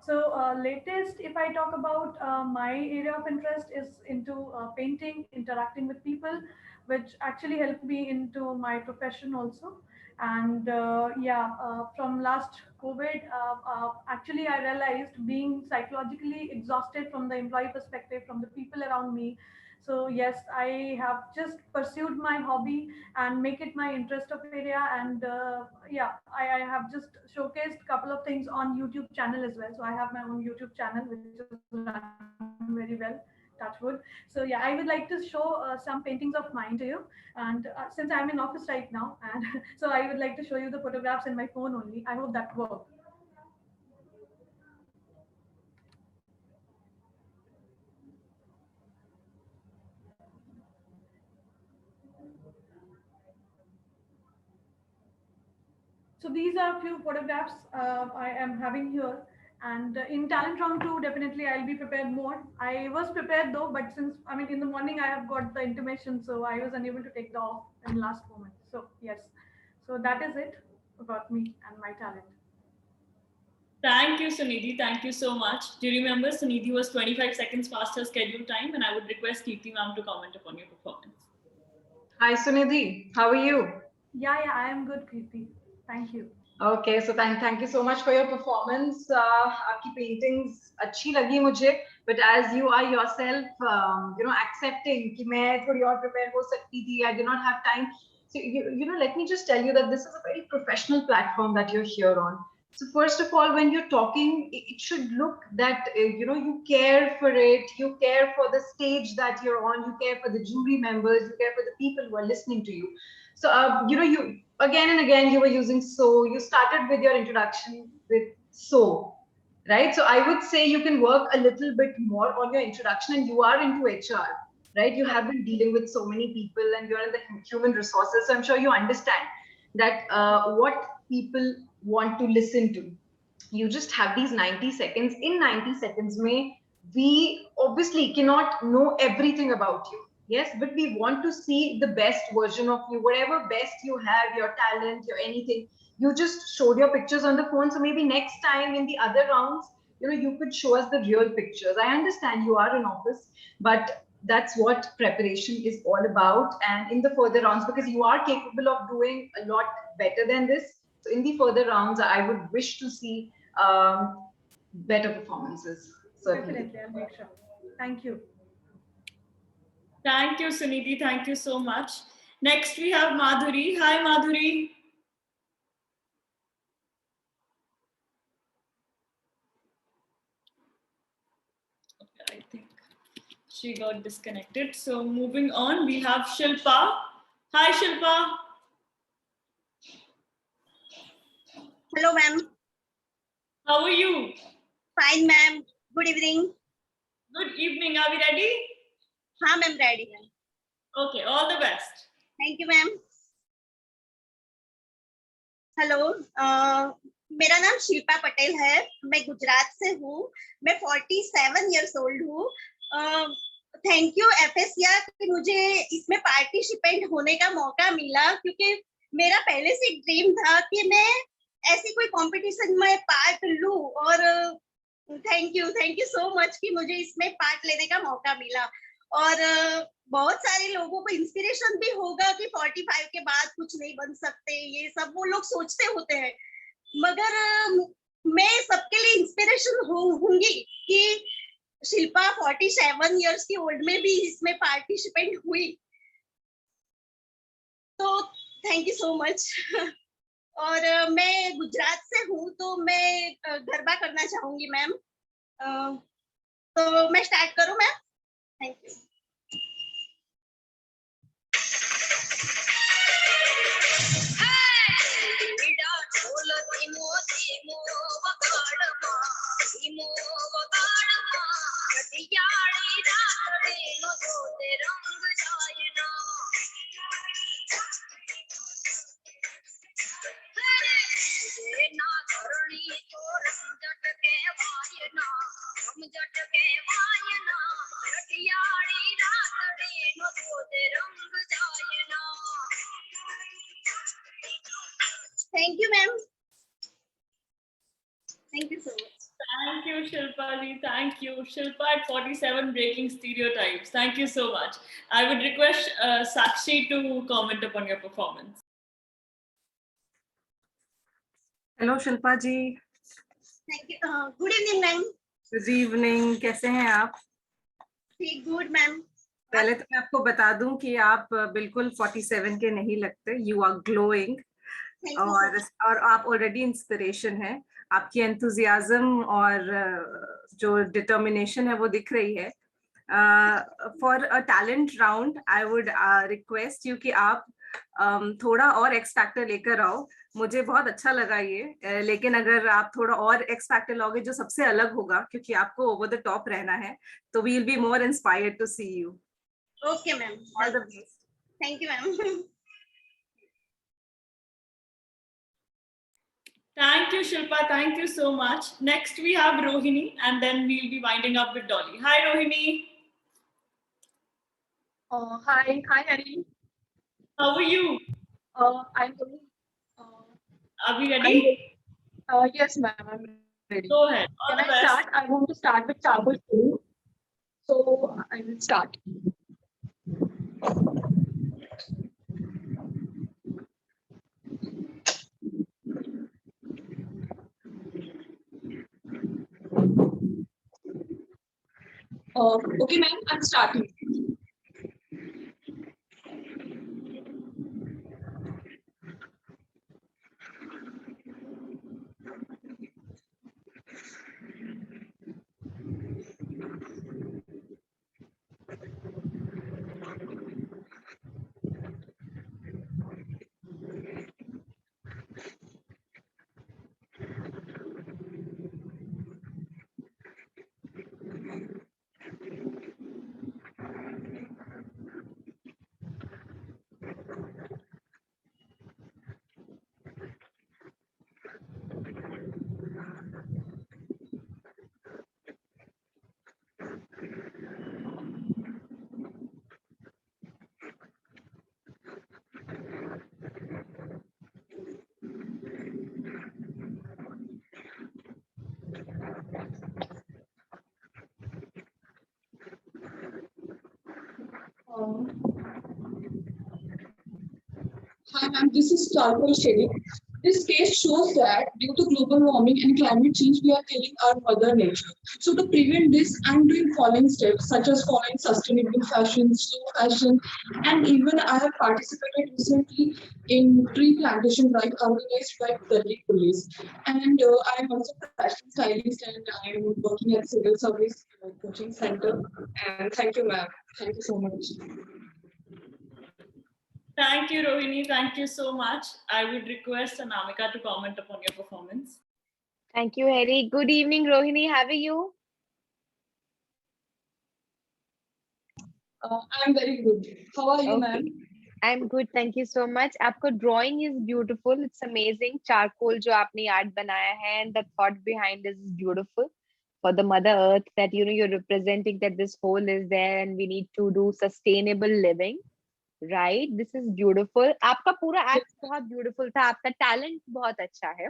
So latest, if I talk about my area of interest is into painting, interacting with people, which actually helped me into my profession also. And from last COVID, actually I realized being psychologically exhausted from the employee perspective, from the people around me. So yes, I have just pursued my hobby and make it my interest of area. And yeah, I have just showcased a couple of things on YouTube channel as well. So I have my own YouTube channel, which is run very well, touch wood. So yeah, I would like to show some paintings of mine to you. And since I'm in office right now, and so I would like to show you the photographs in my phone only. I hope that works. So these are a few photographs I am having here. And in talent round 2, definitely I'll be prepared more. I was prepared though, but since, I mean, in the morning I have got the intimation, so I was unable to take the off in last moment. So yes, so that is it about me and my talent. Thank you, Sunidhi. Thank you so much. Do you remember Sunidhi was 25 seconds past her scheduled time, and I would request Kirti ma'am to comment upon your performance. Hi, Sunidhi. How are you? Yeah, I am good, Kirti. Thank you. Okay, so thank you so much for your performance. आपकी paintings अच्छी लगी मुझे, but as you are yourself, accepting कि मैं थोड़ी और prepare हो सकती थी, I did not have time. So let me just tell you that this is a very professional platform that you're here on. So first of all, when you're talking, it should look that you care for it, you care for the stage that you're on, you care for the jury members, you care for the people who are listening to you. So you again and again you were using so. You started with your introduction with so, right? So I would say you can work a little bit more on your introduction, and you are into HR, right? You have been dealing with so many people, and you're in the human resources. So I'm sure you understand that what people want to listen to. You just have these 90 seconds. In 90 seconds, we obviously cannot know everything about you. Yes, but we want to see the best version of you, whatever best you have, your talent, your anything. You just showed your pictures on the phone. So maybe next time in the other rounds, you could show us the real pictures. I understand you are in office, but that's what preparation is all about. And in the further rounds, because you are capable of doing a lot better than this. So in the further rounds, I would wish to see better performances. Certainly. Definitely, I'll make sure. Thank you. Thank you, Sunidhi. Thank you so much. Next, we have Madhuri. Hi, Madhuri. Okay, I think she got disconnected. So moving on, we have Shilpa. Hi, Shilpa. Hello, ma'am. How are you? Fine, ma'am. Good evening. Good evening. Are we ready? हाँ ma'am ready है. Okay, all the best. Thank you ma'am. Hello, मेरा नाम शिल्पा पटेल है. मैं गुजरात से हूँ. मैं 47 years old हूँ. थैंक यू FSR कि मुझे इसमें पार्टिसिपेंट होने का मौका मिला, क्योंकि मेरा पहले से एक ड्रीम था कि मैं ऐसी कोई कंपटीशन में पार्ट लूं. और थैंक यू सो मच कि मुझे इसमें पार्ट लेने का मौका मिला. और बहुत सारे लोगों को इंस्पिरेशन भी होगा कि 45 के बाद कुछ नहीं बन सकते, ये सब वो लोग सोचते होते हैं. मगर मैं सबके लिए इंस्पिरेशन होंगी कि शिल्पा 47 years की ओल्ड में भी इसमें पार्टिसिपेंट हुई. तो थैंक यू सो मच. और मैं गुजरात से हूँ, तो मैं गरबा करना चाहूंगी मैम. तो मैं स्टार्ट करूँ ma'am? Thank you. Thank you, ma'am. Thank you so much. Thank you, Shilpa ji. Thank you. Shilpa at 47 breaking stereotypes. Thank you so much. I would request Sakshi to comment upon your performance. Hello, Shilpa ji. Thank you. Good evening, ma'am. Good evening. कैसे हैं आप? Good, ma'am. पहले तो मैं आपको बता दूं कि आप बिल्कुल 47 के नहीं लगते. You are glowing. और आप ऑलरेडी इंस्पिरेशन है. आपकी एंथुजियाज्म और जो डिटर्मिनेशन है वो दिख रही है. For a talent round I would request you कि आप थोड़ा और एक्स फैक्टर लेकर आओ. मुझे बहुत अच्छा लगा ये, लेकिन अगर आप थोड़ा और एक्स फैक्टर लाओगे जो सबसे अलग होगा, क्योंकि आपको ओवर द टॉप रहना है, तो we will be more inspired to see you. Okay, ma'am. All the best. Thank you, ma'am. Thank you, Shilpa. Thank you so much. Next, we have Rohini, and then we'll be winding up with Dolly. Hi, Rohini. Hi, Harry. How are you? I'm good. Are we ready? Yes, ma'am. I'm ready. Go ahead. All Can the I best. start? I want to start with charcoal too. So I will start. Okay, ma'am. I'm starting. Hi, ma'am. This is charcoal shading. This case shows that due to global warming and climate change, we are killing our mother nature. So to prevent this, I'm doing following steps such as following sustainable fashion, slow fashion, and even I have participated recently in tree plantation drive organized by Delhi police. And I am also a fashion stylist and I am working at civil service coaching center. And thank you, ma'am. Thank you so much. Thank you, Rohini. Thank you so much. I would request Anamika to comment upon your performance. Thank you, Harry. Good evening, Rohini. How are you? I'm very good. How are you, ma'am? I'm good. Thank you so much. आपको drawing is beautiful. It's amazing. Charcoal जो आपने art बनाया है, and the thought behind this is beautiful for the Mother Earth. That you're representing that this whole is there, and we need to do sustainable living. Right? This is beautiful. आपका पूरा act बहुत beautiful था. आपका talent बहुत अच्छा है.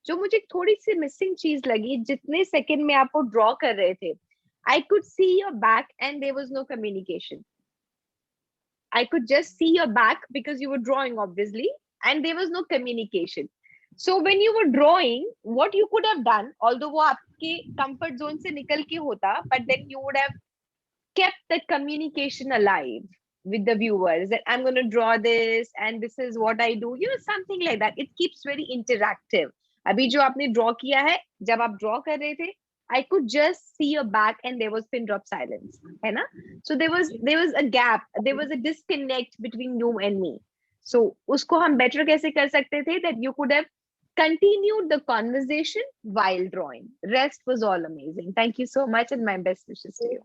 जो मुझे थोड़ी सी missing चीज लगी, जितने second में आप वो draw कर रहे थे, I could see your back and there was no communication. I could just see your back because you were drawing, obviously, and there was no communication. So when you were drawing, what you could have done, although वो आपके comfort zone से निकल के होता, but then you would have kept that communication alive with the viewers, that I'm going to draw this and this is what I do, something like that. It keeps very interactive. अभी जो आपने draw किया है, जब आप draw कर रहे थे, I could just see your back and there was pin drop silence, है ना? So there was a gap, there was a disconnect between you and me. So उसको हम better कैसे कर सकते थे, that you could have continued the conversation while drawing. Rest was all amazing. Thank you so much and my best wishes to you.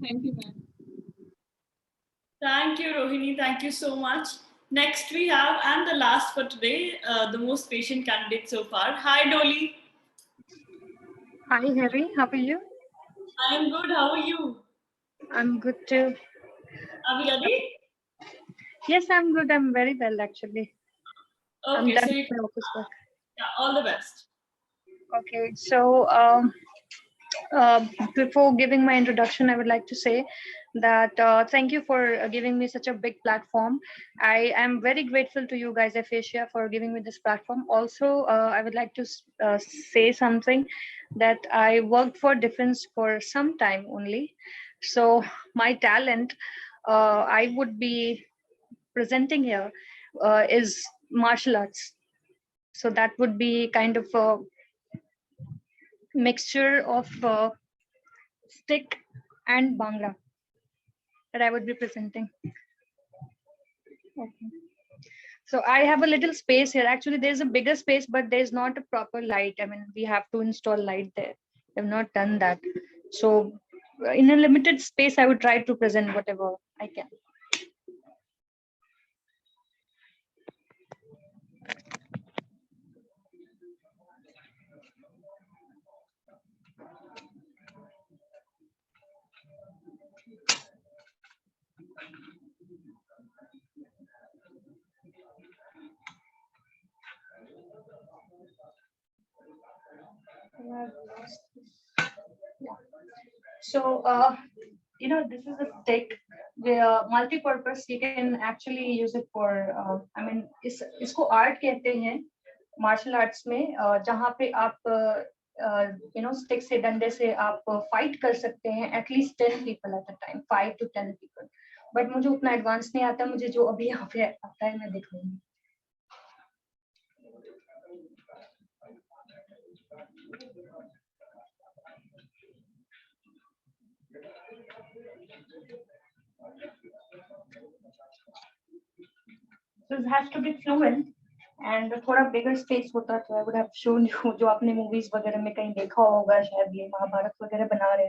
Thank you, ma'am. Thank you, Rohini. Thank you so much. Next we have, and the last for today, the most patient candidate so far. Hi, Dolly. Hi, Harry. How are you? I am good. How are you? I'm good too. Are we ready? Yes, I'm good. I'm very well, actually. Okay, I'm done so with my office work. Yeah, all the best. Okay, so Before giving my introduction, I would like to say that thank you for giving me such a big platform. I am very grateful to you guys, Aphasia, for giving me this platform. Also, I would like to say something that I worked for defense for some time only. So my talent, I would be presenting here is martial arts. So that would be kind of a mixture of stick and Bhangra that I would be presenting. Okay. So I have a little space here. Actually, there's a bigger space, but there's not a proper light. I mean, we have to install light there. I've not done that. So in a limited space, I would try to present whatever I can. Yeah. So, you know, this is a stick where multi-purpose. You can actually use it for, I mean, इसको art कहते हैं martial arts में, जहाँ पे आप, you know, stick से डंडे से आप fight कर सकते हैं at least 10 people at a time, 5 to 10 people. But मुझे उतना advance नहीं आता, मुझे जो अभी यहाँ पे आता है मैं दिखाऊंगी. So it has to be fluent and थोड़ा bigger space होता तो I would have shown you जो आपने movies वगैरह में कहीं देखा होगा शायद ये महाभारत वगैरह बना रहे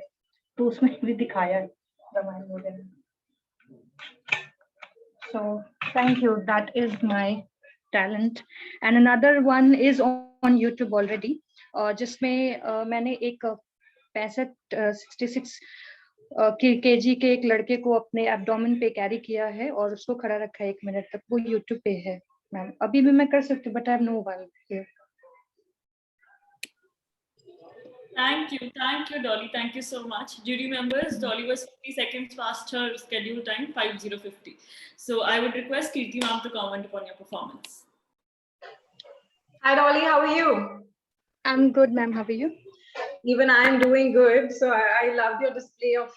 तो उसमें भी दिखाया है रामायण वगैरह. So thank you. That is my talent. And another one is on YouTube already. जिसमें मैंने एक 66 केजी के एक लड़के को अपने एब्डोमेन पे कैरी किया है और उसको खड़ा रखा है 1 मिनट तक. वो YouTube पे है मैम. अभी भी मैं कर सकती हूँ but I have no one here. Thank you, Dolly. Thank you so much. Jury members, Dolly was 50 seconds past her scheduled time, 50:50. So I would request Kirti ma'am to comment upon your performance. Hi Dolly, how are you? I'm good, ma'am. How are you? Even I am doing good. So I loved your display of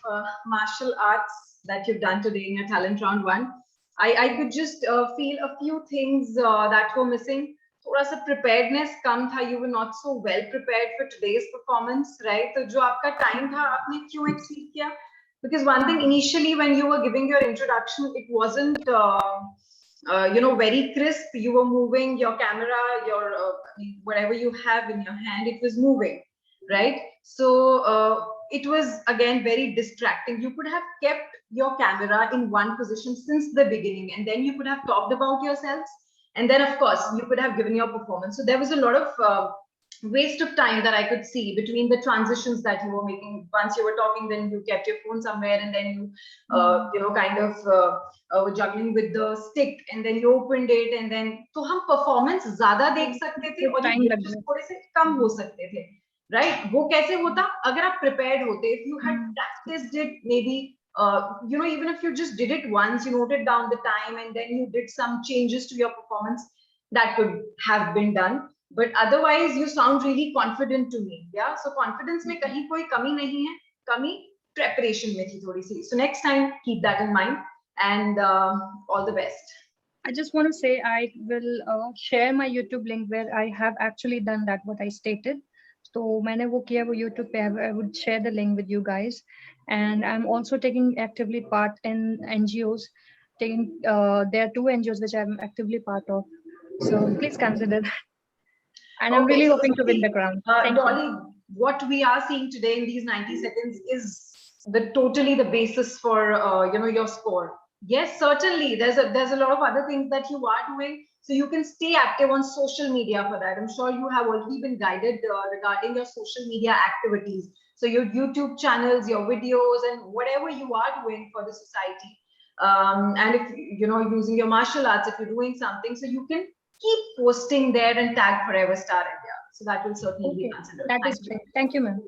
martial arts that you've done today in your talent round 1. I could just feel a few things that were missing. थोड़ा सा preparedness कम था. You were not so well prepared for today's performance, right? तो जो आपका time था, आपने क्यों exceed किया? Because one thing initially when you were giving your introduction, it wasn't you know, very crisp. You were moving your camera, your whatever you have in your hand, it was moving, right? So it was again very distracting. You could have kept your camera in one position since the beginning, and then you could have talked about yourselves, and then of course you could have given your performance. So there was a lot of waste of time that I could see between the transitions that you were making. Once you were talking, then you kept your phone somewhere, and then you you know, kind of were juggling with the stick, and then you opened it, and then तो हम performance ज़्यादा देख सकते थे और थोड़े से कम हो सकते थे, right? वो कैसे होता अगर आप prepared होते? If you had practiced it, maybe you know, even if you just did it once, you noted down the time, and then you did some changes to your performance, that could have been done. But otherwise you sound really confident to me. Yeah, so confidence में कहीं कोई कमी नहीं है, कमी preparation में थी थोड़ी सी. So next time keep that in mind, and all the best. I just want to say I will share my YouTube link where I have actually done that what I stated. So मैंने वो किया वो YouTube पे. I would share the link with you guys, and I'm also taking actively part in NGOs. There are 2 NGOs which I'm actively part of. So please consider that. And I'm really hoping to win the crown. Dolly, what we are seeing today in these 90 seconds is totally the basis for you know, your score. Yes, certainly there's a lot of other things that you are doing, so you can stay active on social media for that. I'm sure you have already been guided regarding your social media activities. So your YouTube channels, your videos, and whatever you are doing for the society. And if you know, using your martial arts, if you're doing something, so you can keep posting there and tag Forever Star India. So that will certainly be considered. That is great. Thank you, ma'am.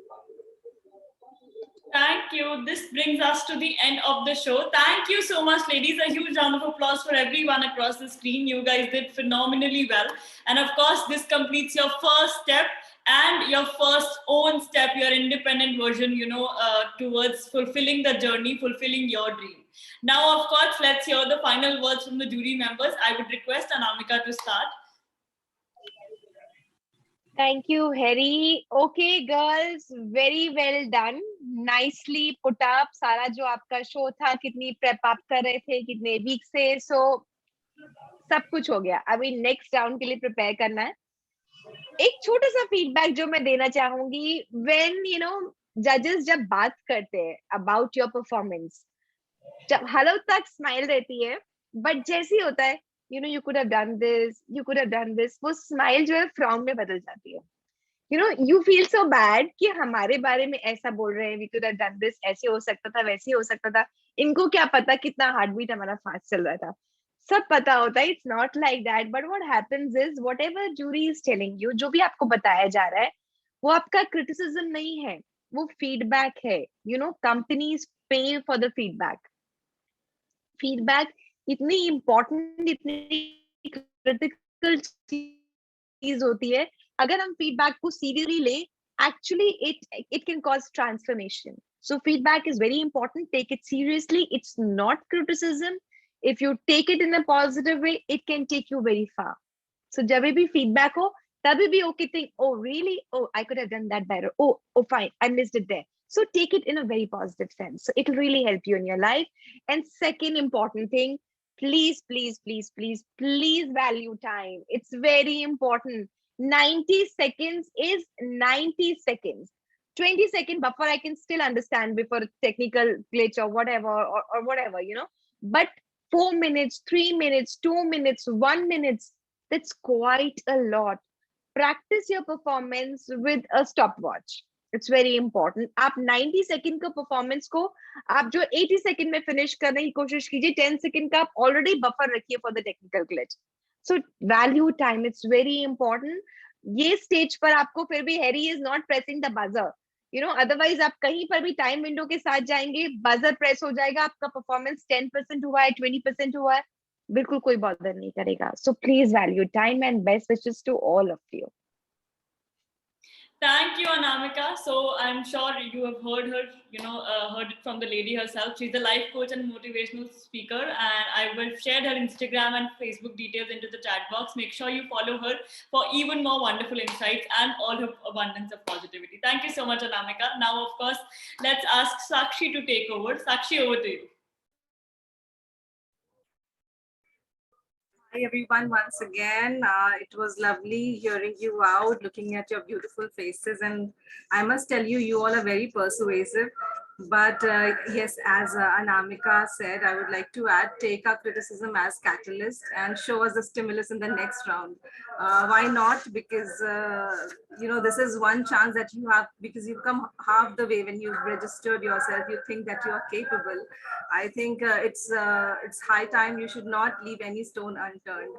Thank you. This brings us to the end of the show. Thank you so much, ladies. A huge round of applause for everyone across the screen. You guys did phenomenally well. And of course, this completes your first step and your first own step, your independent version, towards fulfilling the journey, fulfilling your dream. Now, of course, let's hear the final words from the jury members. I would request Anamika to start. Thank you, Harry. Okay, girls, very well done. Nicely put up. सारा जो आपका show था, कितनी prep आप कर रहे थे, कितने week से, so सब कुछ हो गया. अभी next round के लिए prepare करना है. एक छोटा सा feedback जो मैं देना चाहूंगी, when judges जब बात करते हैं about your performance, जब hello तक smile रहती है, but जैसे ही होता है, you could have done this, you could have done this, वो smile जो है frown में बदल जाती है. You feel so bad कि हमारे बारे में ऐसा बोल रहे हैं, we could have done this, ऐसे हो सकता था, वैसे हो सकता था. इनको क्या पता कितना heartbeat हमारा fast चल रहा था. सब पता होता है, it's not like that. But what happens is, whatever jury is telling you, जो भी आपको बताया जा रहा है, वो आपका criticism नहीं है, वो feedback है. Companies pay for the feedback. Feedback इतनी important, इतनी critical चीज होती है. अगर हम feedback को seriously ले, actually it can cause transformation. So feedback is very important. Take it seriously. It's not criticism. If you take it in a positive way, it can take you very far. So जब भी feedback हो, तभी भी okay think, oh really? Oh, I could have done that better. Oh fine, I missed it there. So take it in a very positive sense. So it'll really help you in your life. And second important thing, please, please, please, please, please value time. It's very important. 90 seconds is 90 seconds. 20-second buffer, I can still understand before technical glitch or whatever, or whatever, But 4 minutes, 3 minutes, 2 minutes, 1 minute, that's quite a lot. Practice your performance with a stopwatch. It's very important. आप 90 second का performance को आप जो 80 second में finish करने की कोशिश कीजिए, 10 second का आप already buffer रखिए for the technical glitch. So value time. It's very important. ये stage पर आपको फिर भी Harry is not pressing the buzzer. Otherwise आप कहीं पर भी time window के साथ जाएंगे, buzzer press हो जाएगा, आपका performance 10% हुआ है, 20% हुआ है, बिल्कुल कोई bother नहीं करेगा. So please value time and best wishes to all of you. Thank you, Anamika. So I'm sure you have heard her, heard it from the lady herself. She's a life coach and motivational speaker, and I will share her Instagram and Facebook details into the chat box. Make sure you follow her for even more wonderful insights and all her abundance of positivity. Thank you so much, Anamika. Now, of course, let's ask Sakshi to take over. Sakshi, over to you. Hi everyone, once again. It was lovely hearing you out, looking at your beautiful faces, and I must tell you, you all are very persuasive. But yes, as Anamika said, I would like to add, take our criticism as catalyst and show us the stimulus in the next round. Why not? Because, this is one chance that you have, because you've come half the way when you've registered yourself, you think that you are capable. I think it's high time you should not leave any stone unturned.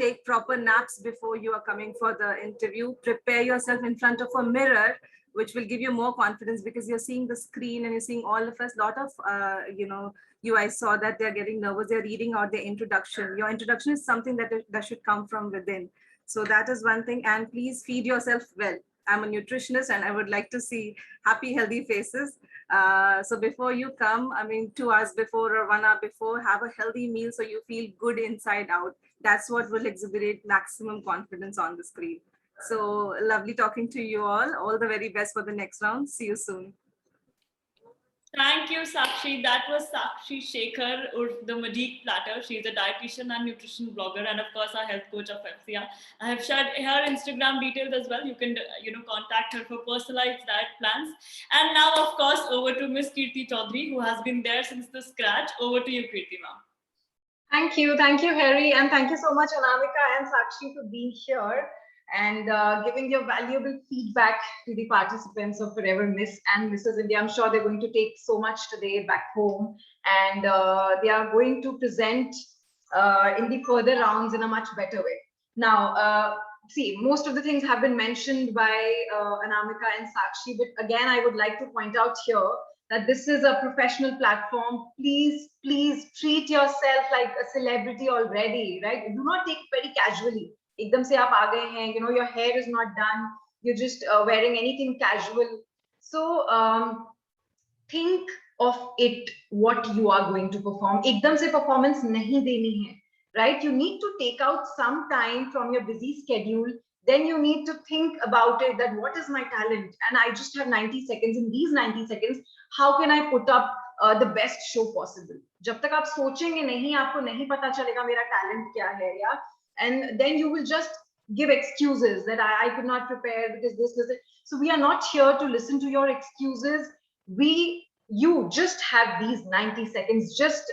Take proper naps before you are coming for the interview. Prepare yourself in front of a mirror, which will give you more confidence, because you're seeing the screen and you're seeing all of us. Lot of, I saw that they're getting nervous. They're reading out their introduction. Your introduction is something that should come from within. So that is one thing. And please feed yourself well. I'm a nutritionist and I would like to see happy, healthy faces. So before you come, 2 hours before or 1 hour before, have a healthy meal so you feel good inside out. That's what will exhibit maximum confidence on the screen. So lovely talking to you all. All the very best for the next round. See you soon. Thank you, Sakshi. That was Sakshi Shekhar, or the Magic Platter. She's a dietitian and nutrition blogger, and of course, our health coach of FCA. I have shared her Instagram details as well. You can, contact her for personalized diet plans. And now, of course, over to Miss Kirti Chaudhary, who has been there since the scratch. Over to you, Kirti, ma'am. Thank you, Harry, and thank you so much, Anamika and Sakshi, for being here and giving your valuable feedback to the participants of Forever Miss and Mrs. India. I'm sure they're going to take so much today back home, and they are going to present in the further rounds in a much better way. Now, see, most of the things have been mentioned by Anamika and Sakshi, but again, I would like to point out here that this is a professional platform. Please, please treat yourself like a celebrity already, right? Do not take it very casually. Ekdam se aap aa gaye hain, you know, your hair is not done. You're just wearing anything casual. So think of it, what you are going to perform. Ekdam se performance nahi deni hai, right? You need to take out some time from your busy schedule. Then you need to think about it, that what is my talent? And I just have 90 seconds. In these 90 seconds, how can I put up the best show possible? Jab tak aap sochenge nahi, aapko nahi pata chalega mera talent kya hai, yeah? And then you will just give excuses that I could not prepare because this was it. So we are not here to listen to your excuses. You just have these 90 seconds. Just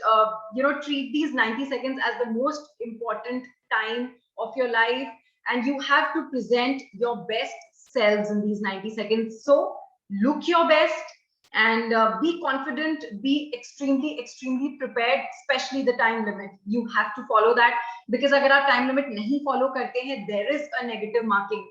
you know, treat these 90 seconds as the most important time of your life, and you have to present your best selves in these 90 seconds. So look your best and be confident, be extremely prepared, especially the time limit. You have to follow that, because agar aap time limit nahi follow karte hain, there is a negative marking.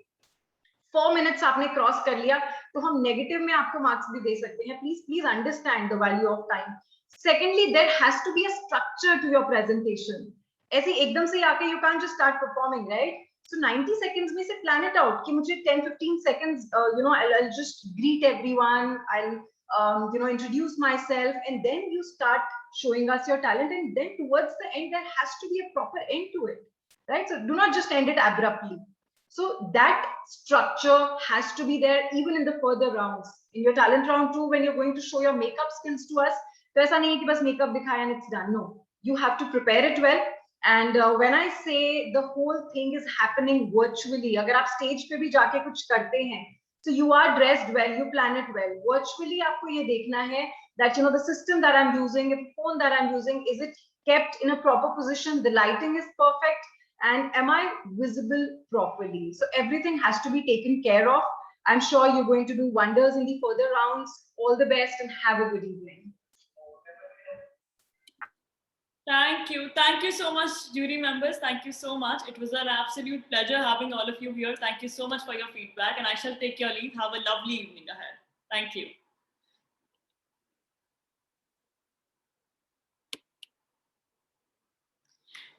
4 minutes आपने cross कर लिया तो हम negative में आपको marks भी दे सकते हैं. Please understand the value of time. Secondly, there has to be a structure to your presentation. ऐसे एकदम से आके you can't just start performing, right? So 90 seconds में से plan it out कि मुझे 10-15 seconds, you know, I'll just greet everyone, I'll you know, introduce myself, and then you start showing us your talent, and then towards the end there has to be a proper end to it, right? So do not just end it abruptly. So that structure has to be there even in the further rounds. In your talent round 2, when you're going to show your makeup skills to us, तो ऐसा नहीं है कि बस makeup दिखाया and it's done. No, you have to prepare it well. And when I say the whole thing is happening virtually, अगर आप stage पे भी जाके कुछ करते हैं, so you are dressed well, you plan it well. Virtually आपको ये देखना है that, you know, the system that I'm using, the phone that I'm using, is it kept in a proper position? The lighting is perfect. And am I visible properly? So everything has to be taken care of. I'm sure you're going to do wonders in the further rounds. All the best and have a good evening. Thank you. Thank you so much, jury members. Thank you so much. It was an absolute pleasure having all of you here. Thank you so much for your feedback, and I shall take your leave. Have a lovely evening ahead. Thank you.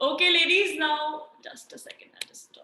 Okay, ladies, now just a second. I'll just stop.